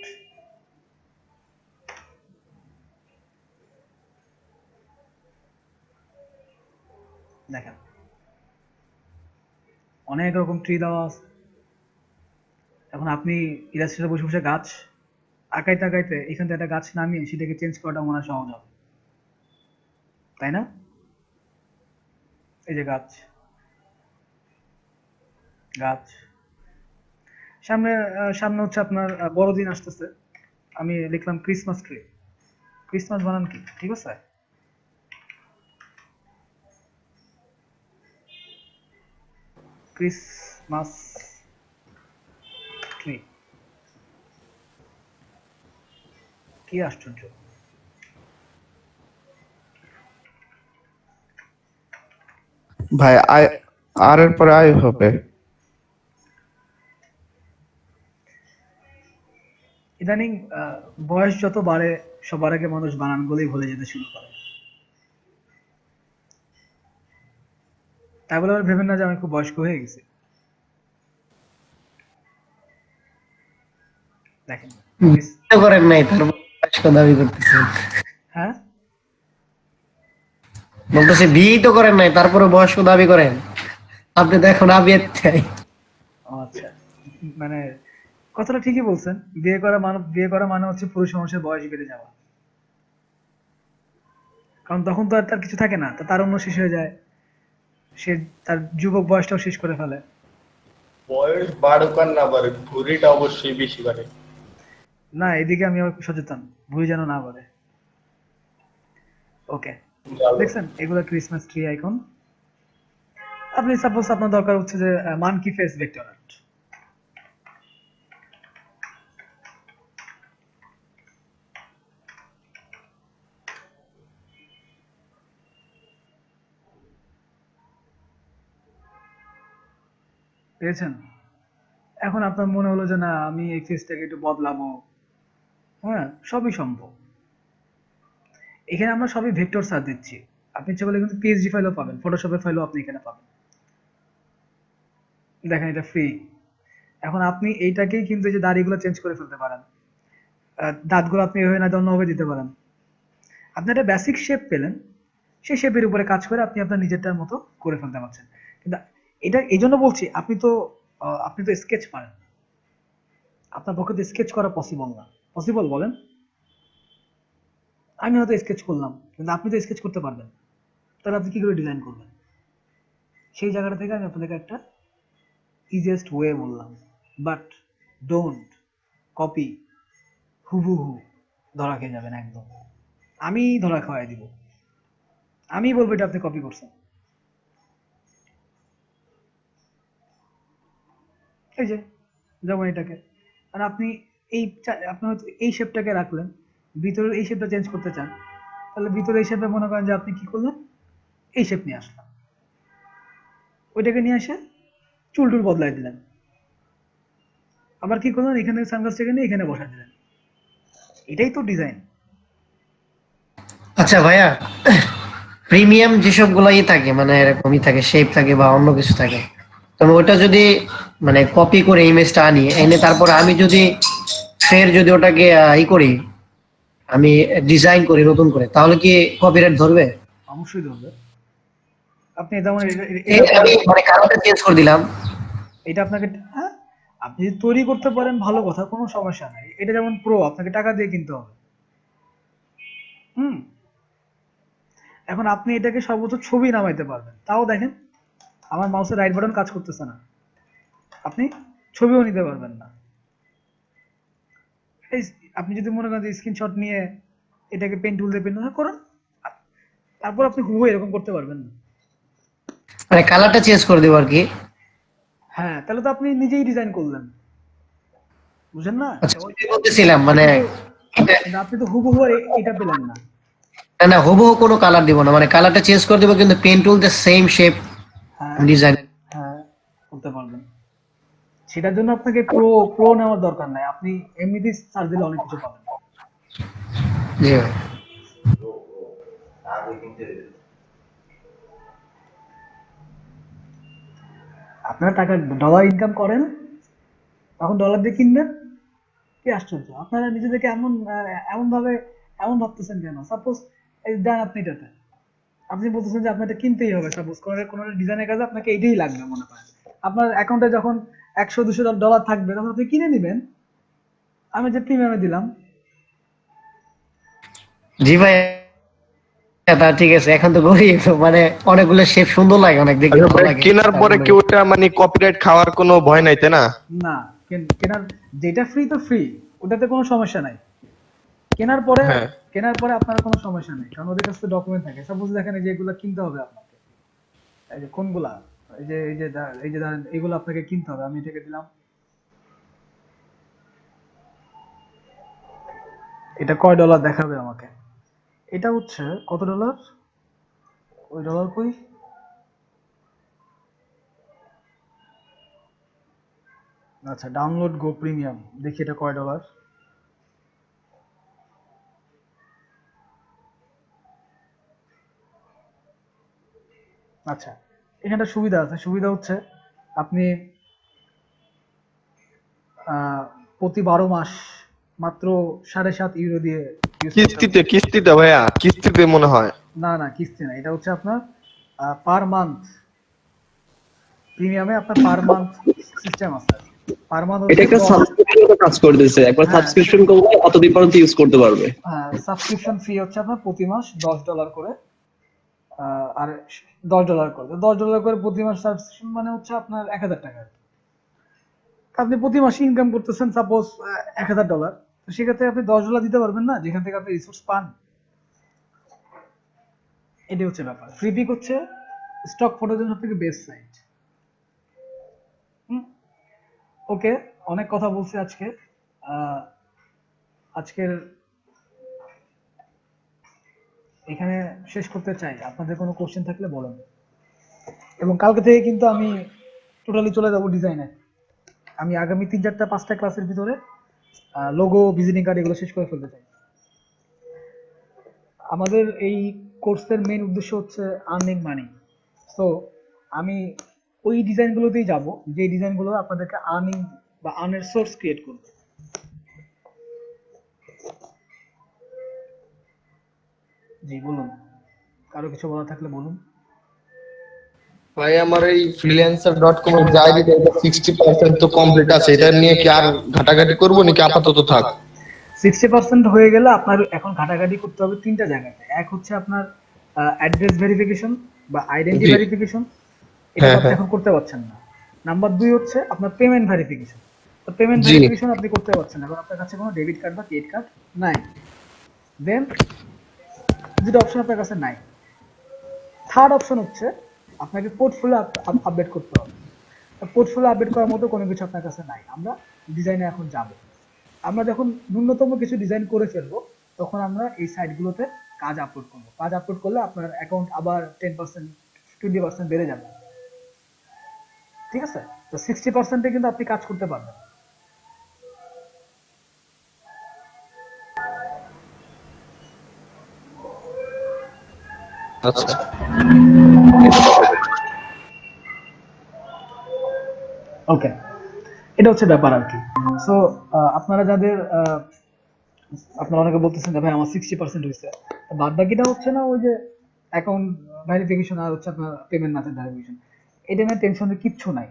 দেখেন অনেক রকম ট্রি দেওয়া আছে। এখন আপনি ইলাস্ট্রেটরে বসে বসে গাছ আঁকাইতে আঁকাইতে এখান থেকে একটা গাছ নামিয়ে সেটাকে চেঞ্জ করাটা মনে হয় সহজ হবে, তাই না? এই যে গাছ, গাছ সামনে সামনে হচ্ছে আপনার বড়দিন আসতেছে, আমি লিখলাম ক্রিসমাস ট্রি। ক্রিসমাস বানান কি? ঠিক আছে, ক্রিসমাস ট্রি। কি আশ্চর্য! ভাই আর এর পরে আই হবে। ইদানিং বয়স যত বাড়ে সবার আগে মানুষ বানানগুলোই ভুলে যেতে শুরু করে। তাই বলে আবার ভেবেন না যে আমি খুব বয়স্ক হয়ে গেছি। দেখেন বিয়ে করেন নাই তারপর বয়স্ক দাবি করতেছেন। হ্যাঁ, বলতেছে বিয়ে তো করেন নাই তারপরে বয়স্ক দাবি করেন, আপনি দেখুন বিয়ে চাই। আচ্ছা, মানে কথাটা ঠিকই বলছেন। বিয়ে করা মানে হচ্ছে পুরুষ মানুষের বয়স বেড়ে যাওয়া, কারণ তখন তো আর তার কিছু থাকে না, তার অন্য শেষ হয়ে যায়, সে তার যুবক বয়সটাও শেষ করে ফেলে। বয়স বাড়ুক আর না বাড়ুক, ঘুড়িটা অবশ্যই বেশি বাড়ে। না, এদিকে আমি আবার সচেতন, ভুঁড়ি যেন না বলে। ওকে, ভালো। দেখছেন এগুলো ক্রিসমাস ট্রি আইকন। আপনি সাপোজ আপনার দরকার হচ্ছে যে মানকি ফেস ভেক্টর আর্ট, পেয়েছেন? এখন আপনার মনে হলো যে না আমি এই ফেসটাকে একটু বদলাবো, হ্যাঁ সবই সম্ভব। এখানে আমরা সবই ভেক্টর সার দিচ্ছি। আপনি ইচ্ছে করলে কিন্তু পিএসডি ফাইলও পাবেন, ফটোশপের ফাইলও আপনি এখানে পাবেন। দেখেন এটা ফ্রি। এখন আপনি এইটাকেই কিন্তু এই যে দাড়িগুলো চেঞ্জ করে ফেলতে পারেন, দাঁতগুলো আপনি এভাবে না অন্যভাবে দিতে পারেন। আপনি একটা বেসিক শেপ পেলেন, সেই শেপের উপরে কাজ করে আপনি আপনার নিজেরটার মতো করে ফেলতে পারছেন। কিন্তু এটা এই জন্য বলছি, আপনি তো স্কেচ পারেন, আপনার পক্ষে তো স্কেচ করা পসিবল না। পসিবল বলেন? আমি হয়তো স্কেচ করলাম, কিন্তু আপনি তো স্কেচ করতে পারবেন না। তাহলে আপনি কি করে ডিজাইন করবেন? সেই জায়গাটা থেকে আমি আপনাদেরকে একটা ইজিয়েস্ট ওয়ে বললাম, বাট ডোন্ট কপি। হুবহু ধরা খেয়ে যাবেন একদম। আমি ধরা খাওয়াই দিব, আমি বলবো এটা আপনি কপি করছেন। এই যে যেমন এটাকে, আর আপনি আপনি হয়তো এই শেপটাকে রাখলেন, ভিতরের এই শেপটা চেঞ্জ করতে চান, তাহলে ভিতরে এই শেপে মনে করেন যে আপনি কি করলেন, এই শেপ নিয়ে আসলাম, ওইটাকে নিয়ে এসে চুল টুল বদলাই দিলেন, আবার কি করলেন এখানে সানগ্লাসটাকে নিয়ে এখানে বসা দিলেন। এটাই তো ডিজাইন। আচ্ছা ভাইয়া, প্রিমিয়াম যেসব গুলাই থাকে মানে এরকমই থাকে, শেপ থাকে বা অন্য কিছু থাকে, তবে ওটা যদি মানে কপি করে ইমেজটা আনি, এনে তারপর আমি যদি ফের যদি ওটাকে করি, আমি ডিজাইন করি নতুন করে, তাহলে কি কপিরাইট ধরবে? অবশ্যই ধরবে। আপনি যেমন আমি মানে কারণটা চেঞ্জ করে দিলাম। এটা আপনাকে, হ্যাঁ আপনি যদি তৈরি করতে পারেন ভালো কথা, কোনো সমস্যা নাই। এটা যেমন প্রো, আপনাকে টাকা দিয়ে কিনতে হবে। হুম। এখন আপনি এটাকে সর্বোচ্চ ছবি নামাইতে পারবেন, তাও দেখেন আমার মাউসের রাইট বাটন কাজ করতেছে না, আপনি ছবিও নিতে পারবেন না। এই আপনি যদি মনে করেন যে স্ক্রিনশট নিয়ে এটাকে পেন টুল দিয়ে পেন করেন, তারপর আপনি হুবহু এরকম করতে পারবেন না। মানে কালারটা চেঞ্জ করে দেবো আর কি। হ্যাঁ, তাহলে তো আপনি নিজেই ডিজাইন করলেন, বুঝেন না? আচ্ছা, ওইটাই বলতেছিলাম মানে এটা, কিন্তু আপনি তো হুবহু আর এটা পেলেন না। না না, হুবহু কোনো কালার দিব না, মানে কালারটা চেঞ্জ করে দেবো কিন্তু পেন টুল দিয়ে সেম শেপ হ্যাঁ ডিজাইন। হ্যাঁ, করতে পারবেন। সেটার জন্য আপনাকে প্রো প্রো নেওয়ার দরকার নাই, আপনি এমনিতেই সার্চ দিলে অনেক কিছু পাবেন। জি ভাই। আপনারা টাকা ডলার ইনকাম করেন, তখন ডলার দিয়ে কিনবেন। কি আশ্চর্য, আপনারা নিজেদেরকে এমন ভাবে এমন ভাবতেছেন কেন? সাপোজ এই দেন আপনি এটাতে, আপনি বলতেছেন যে আপনার এটা কিনতেই হবে, সাপোজ কোনো ডিজাইনের কাজে আপনাকে এইটাই লাগবে মনে করেন। আপনার অ্যাকাউন্টে যখন 100-200 ডলার থাকবে তখন আপনি কিনে নেবেন। আমি যে প্রিমিয়ামে দিলাম। জি ভাই, তা ঠিক আছে, এখন তো গরিব, মানে অনেকগুলো শেপ সুন্দর লাগে, অনেক দেখতে আচ্ছা ভালো ভাই, লাগে কেনার পরে কি ওটা মানে কপিরাইট খাওয়ার কোনো ভয় নাই তাই না? না, কেনার যেটা ফ্রি তো ফ্রি, ওটাতে কোনো সমস্যা নাই। কেনার পরে হ্যাঁ। কেনার পরে আপনার কোনো সমস্যা নেই, কারণ ওদের কাছে ডকুমেন্ট থাকে। সাপোজ দেখেন এই যে এগুলো কিনতে হবে আপনাকে, এই যে কোনগুলা, এই যে ধরেন এগুলো আপনাকে কিনতে হবে। আমি এটাকে দিলাম, এটা কয় ডলার দেখাবে আমাকে? এটা হচ্ছে কত ডলার? ওই ডলার কই? আচ্ছা, ডাউনলোড গো প্রিমিয়াম, দেখি এটা কয় ডলার। আচ্ছা, এখানটা সুবিধা আছে। সুবিধা হচ্ছে আপনি প্রতি 12 মাস মাত্র 7.5 ইউরো দিয়ে ইউজ করতে। কিস্তিতে ভাইয়া, কিস্তিতে মনে হয়। না না, কিস্তি না, এটা হচ্ছে আপনার পার মান্থ। প্রিমিয়ামে আপনার পার মান্থ সিস্টেম আছে। পার মান্থ এটা হচ্ছে একটা সাবস্ক্রিপশন কাজ করতেছে, একবার হ্যাঁ সাবস্ক্রিপশন করলে অতদিন পর্যন্ত ইউজ করতে পারবে। সাবস্ক্রিপশন ফি হচ্ছে আপনার প্রতি মাস $10 করে। আর $10 করে, $10 করে প্রতি মাস সাবস্ক্রিপশন মানে হচ্ছে আপনার 1000 টাকা। আপনি প্রতি মাসে ইনকাম করতেছেন সাপোজ $1000, তো সেক্ষেত্রে আপনি $10 দিতে পারবেন না, যেখান থেকে আপনি রিসোর্স পান। এটাই হচ্ছে ব্যাপার। ফ্রিপিক হচ্ছে স্টক ফটোর জন্য সবথেকে বেস্ট সাইট। ওকে, অনেক কথা বলছি আজকে। আজকের এখানে শেষ করতে চাই। আপনাদের কোনো কোশ্চেন থাকলে বলেন। এবং কালকে থেকে কিন্তু আমি টোটালি চলে যাবো ডিজাইনে। আমি আগামী 3-4-5টা ক্লাসের ভিতরে লোগো, ভিজিটিং কার্ড এগুলো শেষ করে ফেলতে চাই। আমাদের এই কোর্সের মেইন উদ্দেশ্য হচ্ছে আর্নিং মানি। সো আমি ওই ডিজাইনগুলোতেই যাব যে ডিজাইনগুলো আপনাদেরকে আর্নিং বা আর্নের সোর্স ক্রিয়েট করবে। জি বলুন, কারো কিছু বলা থাকলে বলুন। ভাই আমার এই freelancer.com এর যা আইডি 60% তো কমপ্লিট আছে, এটা নিয়ে কি আর ঘাটাঘাটি করব নাকি আপাতত থাক? 60% হয়ে গেলে আপনার এখন ঘাটাঘাটি করতে হবে 3টা জায়গাতে। এক হচ্ছে আপনার অ্যাড্রেস ভেরিফিকেশন বা আইডেন্টি জি। ভেরিফিকেশন, এটা হ্যাঁ, আপনি হ্যাঁ। এখন করতে পারছেন না। নাম্বার 2 হচ্ছে আপনার পেমেন্ট ভেরিফিকেশন। তো পেমেন্ট জি। ভেরিফিকেশন আপনি করতে পারছেন না, কারণ আপনার কাছে কোনো ডেবিট কার্ড বা ক্রেডিট কার্ড নাই। দেন দুটো অপশন আপনার কাছে নাই। থার্ড অপশন হচ্ছে আপনাকে পোর্টফোলিও আপডেট করতে হবে। পোর্টফোলিও আপডেট করার মতো কোনো কিছু আপনার কাছে নাই। আমরা ডিজাইনে এখন যাব। আমরা যখন ন্যূনতম কিছু ডিজাইন করে ফেলবো, তখন আমরা এই সাইটগুলোতে কাজ আপলোড করবো। কাজ আপলোড করলে আপনার অ্যাকাউন্ট আবার 10% 20% বেড়ে যাবে। ঠিক আছে? তো 60%-এ কিন্তু আপনি কাজ করতে পারবেন। আচ্ছা। ওকে, এটা হচ্ছে ব্যাপার আর কি। সো আপনারা যাদের আপনারা অনেকে বলতেছেন যে ভাই আমার 60% হয়েছে, বাদ বাকিটা হচ্ছে না ওই যে অ্যাকাউন্ট ভেরিফিকেশন আর হচ্ছে আপনার পেমেন্ট মেথড ভেরিফিকেশন, এটা নিয়ে টেনশনের কিচ্ছু নাই।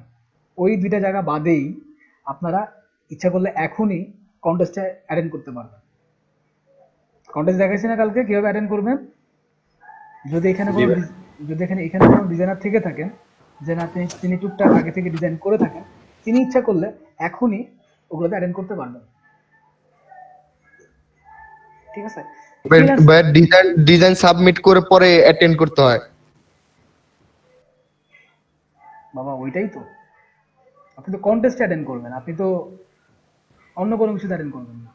ওই দুইটা জায়গা বাদেই আপনারা ইচ্ছা করলে এখনই কন্টেস্টে অ্যাটেন্ড করতে পারবেন। কন্টেস্ট দেখাইছি না কালকে কিভাবে অ্যাটেন্ড করবেন। যদি এখানে কোনো যদি এখানে কোনো ডিজাইনার থেকে থাকেন, যে না তিনি টুকটাক আগে থেকে ডিজাইন করে থাকেন, তিনি ইচ্ছা করলে এখনই ওগুলোতে অ্যাটেন্ড করতে পারবেন। ঠিক আছে? ভাই ডিজাইন সাবমিট করে পরে অ্যাটেন্ড করতে হয়। বাবা ওইটাই তো, আপনি তো কন্টেস্টে অ্যাটেন্ড করবেন, আপনি তো অন্য কোনো কিছুতে অ্যাটেন্ড করবেন না।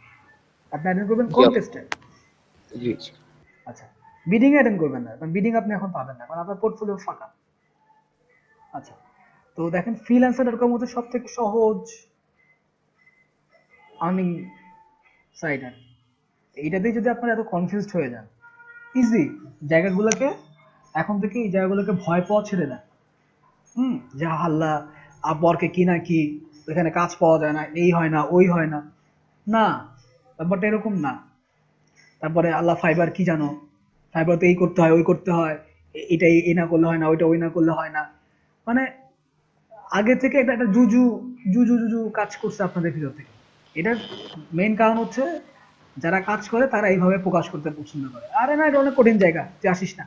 আপনি অ্যাটেন্ড করবেন কন্টেস্টে। জি। আচ্ছা, বিডিং এ অ্যাটেন্ড করবেন না, কারণ বিডিং আপনি এখন পাবেন না, কারণ আপনার পোর্টফোলিও ফাঁকা। আচ্ছা, তো দেখেন ফ্রিল্যান্সার.কম হচ্ছে সব থেকে সহজ আর্নিং সাইট আর কি। এইটাতেই যদি আপনারা এত কনফিউজড হয়ে যান, ইজি জায়গাগুলোকে এখন থেকে এই জায়গাগুলোকে ভয় পাওয়া ছেড়ে দেন। যে হাল্লা আপওয়ার্কে কি না কি, এখানে কাজ পাওয়া যায় না, এই হয় না ওই হয় না, না ব্যাপারটা এরকম না। তারপরে আল্লাহ ফাইবার কি জানো, ফাইবার তো এই করতে হয় ওই করতে হয়, এটা এই না করলে হয় না, ওইটা ওই না করলে হয় না। মানে আগে থেকে এটা একটা জুজু জুজু জুজু কাজ করছে আপনাদের ভিতর থেকে। এটার মেইন কারণ হচ্ছে যারা কাজ করে তারা এইভাবে প্রকাশ করতে পছন্দ করে, আরে না এটা অনেক কঠিন জায়গা, তুই আসিস না।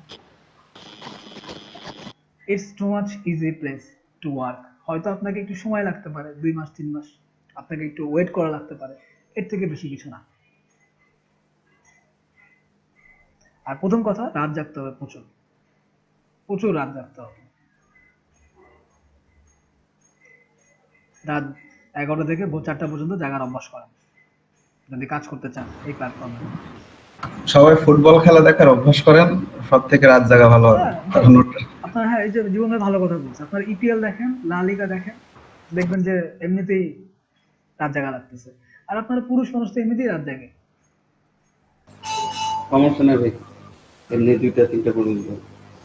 It's too much easy place to work. হয়তো আপনাকে একটু সময় লাগতে পারে, 2 মাস 3 মাস আপনাকে একটু ওয়েট করা লাগতে পারে, এর থেকে বেশি কিছু না। আর প্রথম কথা, রাত জাগতে হবে, প্রচুর প্রচুর রাত জাগতে হবে। রাত 11টা থেকে ভোর 4টা পর্যন্ত জাগার অভ্যাস করেন যদি কাজ করতে চান এই প্ল্যাটফর্মে। সবাই ফুটবল খেলা দেখার অভ্যাস করেন, সব থেকে রাত জাগা ভালো হবে। তখন আপনার হ্যাঁ, এই যে জীবনে ভালো কথা বলছে, আপনার ইপিএল দেখেন, লা লিগা দেখেন, দেখবেন যে এমনিতেই রাত জাগা লাগতেছে। আর আপনার পুরুষ মানুষ তো এমনিতেই রাত জাগে। সমস্যা নেই ভাই, এমনি 2টা 3টা পর্যন্ত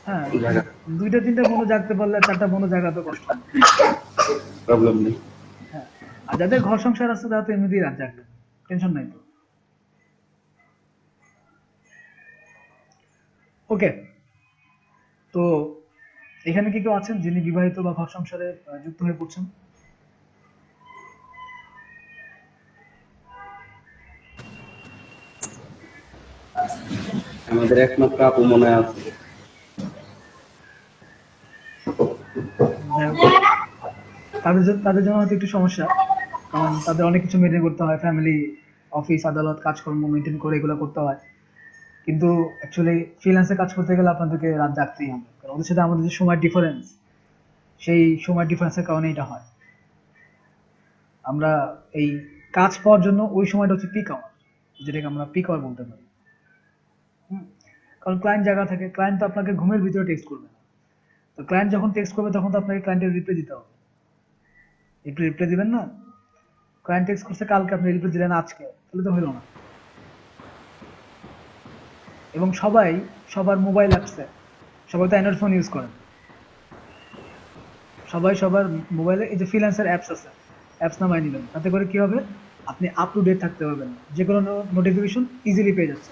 হ্যাঁ, জাগা 2টা 3টা পর্যন্ত জাগতে পারলে 4টা পর্যন্ত জাগা তো কষ্ট না। প্রবলেম নেই। হ্যাঁ, আর যাদের ঘর সংসার আছে তারা তো এমনিতেই রাত জাগবে, টেনশন নাই তো। ওকে, তো এখানে কি কেউ আছেন যিনি বিবাহিত বা ঘর সংসারে যুক্ত হয়ে পড়ছেন? আমাদের একমাত্র আপু মনে আছে। তাদের জন্য হয়তো একটু সমস্যা, কারণ তাদের অনেক কিছু মেনটেন করতে হয়, ফ্যামিলি, অফিস, আদালত, কাজকর্ম মেনটেন করে এগুলো করতে হয়। কিন্তু অ্যাকচুয়ালি ফ্রিল্যান্সে কাজ করতে গেলে আপনাদেরকে রাত জাগতেই হবে, কারণ ওদের সাথে আমাদের যে সময় ডিফারেন্স, সেই সময় ডিফারেন্সের কারণে এটা হয়। আমরা এই কাজ পাওয়ার জন্য ওই সময়টা হচ্ছে পিক আওয়ার, যেটাকে আমরা পিক আওয়ার বলতে পারি। কারণ ক্লায়েন্ট জায়গা থাকে, ক্লায়েন্ট তো আপনাকে ঘুমের ভিতরে টেক্সট করবে না। তো ক্লায়েন্ট যখন টেক্সট করবে তখন তো আপনাকে ক্লায়েন্টের রিপ্লাই দিতে হবে। একটু রিপ্লাই দিবেন না? ক্লায়েন্ট টেক্সট করছে কালকে, আপনি রিপ্লাই দিলেন আজকে, তাহলে তো হইল না। এবং সবার মোবাইল অ্যাপসে, সবাই তো অ্যান্ড্রয়েড ফোন ইউজ করেন, সবার মোবাইলে এই যে ফ্রিল্যান্সার অ্যাপস আছে, অ্যাপস নামায় নেবেন। তাতে করে কি হবে, আপনি আপ টু ডেট থাকতে পারবেন, যে কোনো নোটিফিকেশন ইজিলি পেয়ে যাচ্ছে।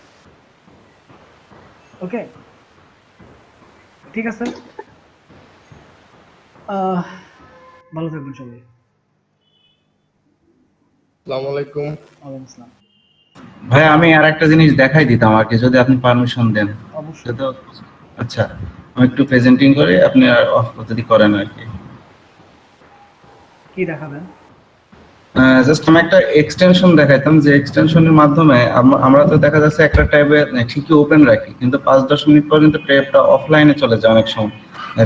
ওকে, ঠিক আছে। ভালো থাকবেন সবাই। আসসালামু আলাইকুম। ওয়ালাইকুম আসসালাম। ভাই আমি আর একটা জিনিস দেখাই দিতাম আর কি, যদি আপনি পারমিশন দেন। অবশ্যই। তো আচ্ছা, আমি একটু প্রেজেন্টিং করে আপনি অফ যদি করেন আর কি। কি দেখাবেন? জাস্ট আমি একটা এক্সটেনশন দেখাইতাম, যে এক্সটেনশনের মাধ্যমে আমরা তো দেখা যাচ্ছে একটা ট্যাবে ঠিকই ওপেন রাখি, কিন্তু 5-10 মিনিট পর কিন্তু ট্যাবটা অফলাইনে চলে যায়, অনেক সময়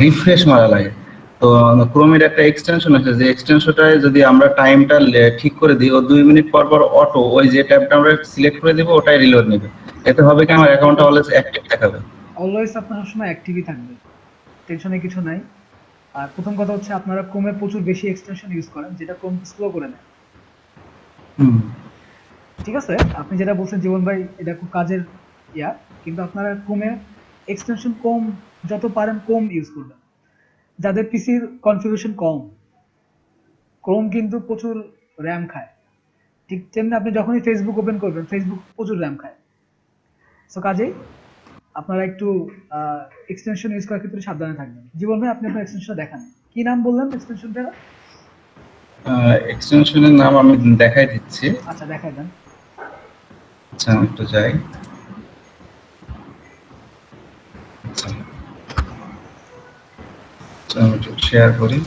রিফ্রেশ মারা লাগে। তো ক্রোমের একটা এক্সটেনশন আছে, যে এক্সটেনশনটায় যদি আমরা টাইমটা ঠিক করে দিই, ও 2 মিনিট পর পর অটো ওই যে ট্যাবটা আমরা সিলেক্ট করে দিব ওটাই রিলোড নেবে। এতে হবে কি, আমার অ্যাকাউন্টটা অলওয়েজ অ্যাক্টিভ দেখাবে। অলওয়েজ আপনার সবসময় অ্যাক্টিভই থাকবে, টেনশনে কিছু নাই। আর প্রথম কথা হচ্ছে আপনারা ক্রোমে প্রচুর বেশি এক্সটেনশন ইউজ করেন, যেটা ক্রোম স্লো করে নেয়। হুম। ঠিক আছে, আপনি যেটা বলছেন জীবন ভাই, এটা খুব কাজের ইয়া, কিন্তু আপনারা ক্রোমে এক্সটেনশন কম, যত পারেন কম ইউজ করবেন। যাদের পিসির কনফিগারেশন কম, ক্রোম কিন্তু প্রচুর র্যাম খায়। ঠিক তেমনি আপনি যখনই ফেসবুক ওপেন করবেন, ফেসবুক প্রচুর র্যাম খায়। সো কাজেই আপনারা একটু এক্সটেনশন ইউজ করার ক্ষেত্রে সাবধানে থাকবেন। জীবন ভাই, আপনি আপনার এক্সটেনশনটা দেখান। কি নাম বললেন এক্সটেনশনটা? এক্সটেনশনের নাম আমি দেখাই দিচ্ছি। আচ্ছা, দেখাই দেন। আচ্ছা, আমি একটু যাই। আচ্ছা, আমি একটু শেয়ার করি।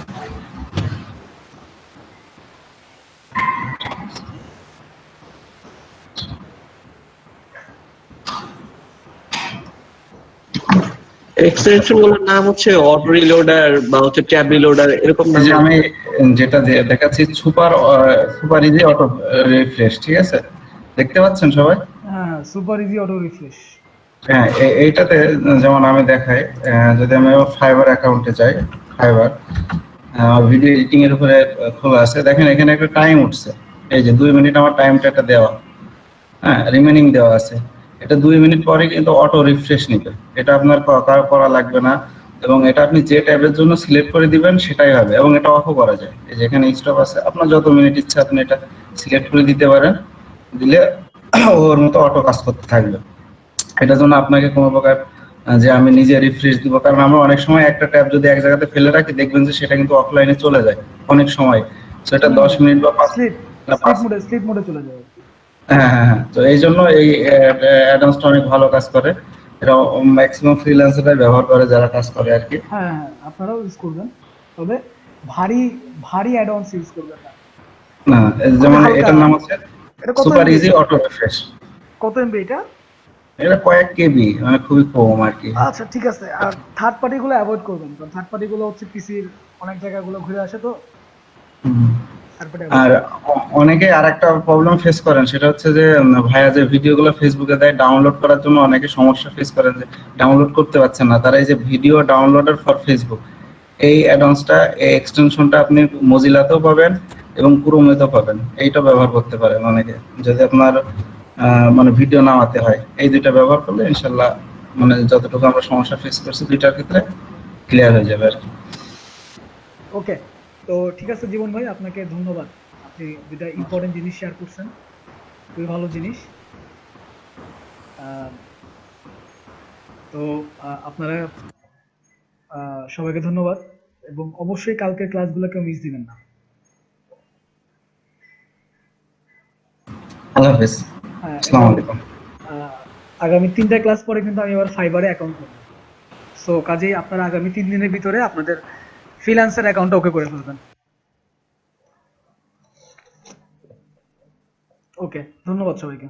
এক্সটেনশন গুলোর নাম হচ্ছে অটো রিলোডার বা হচ্ছে ট্যাব রিলোডার, এরকম নাম। যে আমি যেটা দেখাচ্ছি সুপার ইজি অটো রিফ্রেশ, ঠিক আছে? দেখতে পাচ্ছেন সবাই? হ্যাঁ, সুপার ইজি অটো রিফ্রেশ। হ্যাঁ, এইটাতে যেমন আমি দেখাই, যদি আমি ফাইবার অ্যাকাউন্টে যাই, ফাইবার ভিডিও এডিটিং এর উপরে খোলা আছে, দেখেন এখানে একটা টাইম উঠছে, এই যে 2 মিনিট আমার টাইমটা এটা দেওয়া, হ্যাঁ, রিমেনিং দেওয়া আছে। এটা 2 মিনিট পরে কিন্তু অটো রিফ্রেশ নিবে, এটা আপনার করা লাগবে না। এবং এটা আপনি যে ট্যাবের জন্য সিলেক্ট করে দিবেন সেটাই হবে, এবং এটা অফও করা যায়। এই যে এখানে স্টপ আছে, আপনার যত মিনিট ইচ্ছা আপনি এটা সিলেক্ট করে দিতে পারেন, দিলে ওর মতো অটো কাজ করতে থাকবে। এটার জন্য আপনাকে কোনো প্রকার যে আমি নিজে রিফ্রেশ দিব, কারণ আমরা অনেক সময় একটা ট্যাব যদি এক জায়গাতে ফেলে রাখি, দেখবেন যে সেটা কিন্তু অফলাইনে চলে যায় অনেক সময়, সেটা 10 মিনিট বা 5 স্লিপ মোডে চলে যাবে। হ্যাঁ, তো এই জন্য এই অ্যাডভান্সটা অনেক ভালো কাজ করে। এটা ম্যাক্সিমাম ফ্রিল্যান্সাররাই ব্যবহার করে, যারা কাজ করে আর কি। হ্যাঁ, আপনারাও ইউজ করবেন, তবে ভারী ভারী অ্যাডভান্স ইউজ করবেন না। না, যেমন হালকা। এটার নাম হচ্ছে এটা কত super MB? Easy auto refresh. কত এমবি এটা? এটা কয়েক কেবি, মানে খুবই কম আর কি। আচ্ছা, ঠিক আছে। আর থার্ড পার্টি গুলো অ্যাভয়েড করবেন, কারণ থার্ড পার্টি গুলো হচ্ছে পিসির অনেক জায়গাগুলো ঘুরে আসে, তো হুম। থার্ড পার্টি আর অনেকে আরেকটা প্রবলেম ফেস করেন, সেটা হচ্ছে যে ভাইয়া যে ভিডিওগুলো ফেসবুকে দেয় ডাউনলোড করার জন্য, অনেকে সমস্যা ফেস করেন যে ডাউনলোড করতে পারছেন না। তারা এই যে ভিডিও ডাউনলোডার ফর ফেসবুক, এই অ্যাডভান্সটা, এই এক্সটেনশনটা আপনি মজিলাতেও পাবেন এবং ক্রোমেতেও পাবেন। এইটা ব্যবহার করতে পারেন অনেকে, যদি আপনার মানে ভিডিও নামাতে হয়। এই দুইটা ব্যবহার করলে ইনশাল্লাহ মানে যতটুকু আমরা সমস্যা ফেস করছি দুইটার ক্ষেত্রে ক্লিয়ার হয়ে যাবে আর কি। ওকে, তো ঠিক আছে জীবন ভাই, আপনাকে ধন্যবাদ। আপনি দুটা ইম্পর্টেন্ট জিনিস শেয়ার করছেন, খুবই ভালো জিনিস। তো আপনারা সবাইকে ধন্যবাদ, এবং অবশ্যই কালকের ক্লাসগুলোকেও মিস দিবেন না। আল্লাহ হাফেজ। হ্যাঁ, আসসালামু আলাইকুম। আগামী 3টা ক্লাস পরে কিন্তু আমি আবার ফাইবারে অ্যাকাউন্ট করব। সো কাজেই আপনারা আগামী 3 দিনের ভিতরে আপনাদের ফ্রিল্যান্সার অ্যাকাউন্টটা ওকে করে ফেলবেন। ওকে, ধন্যবাদ সবাইকে।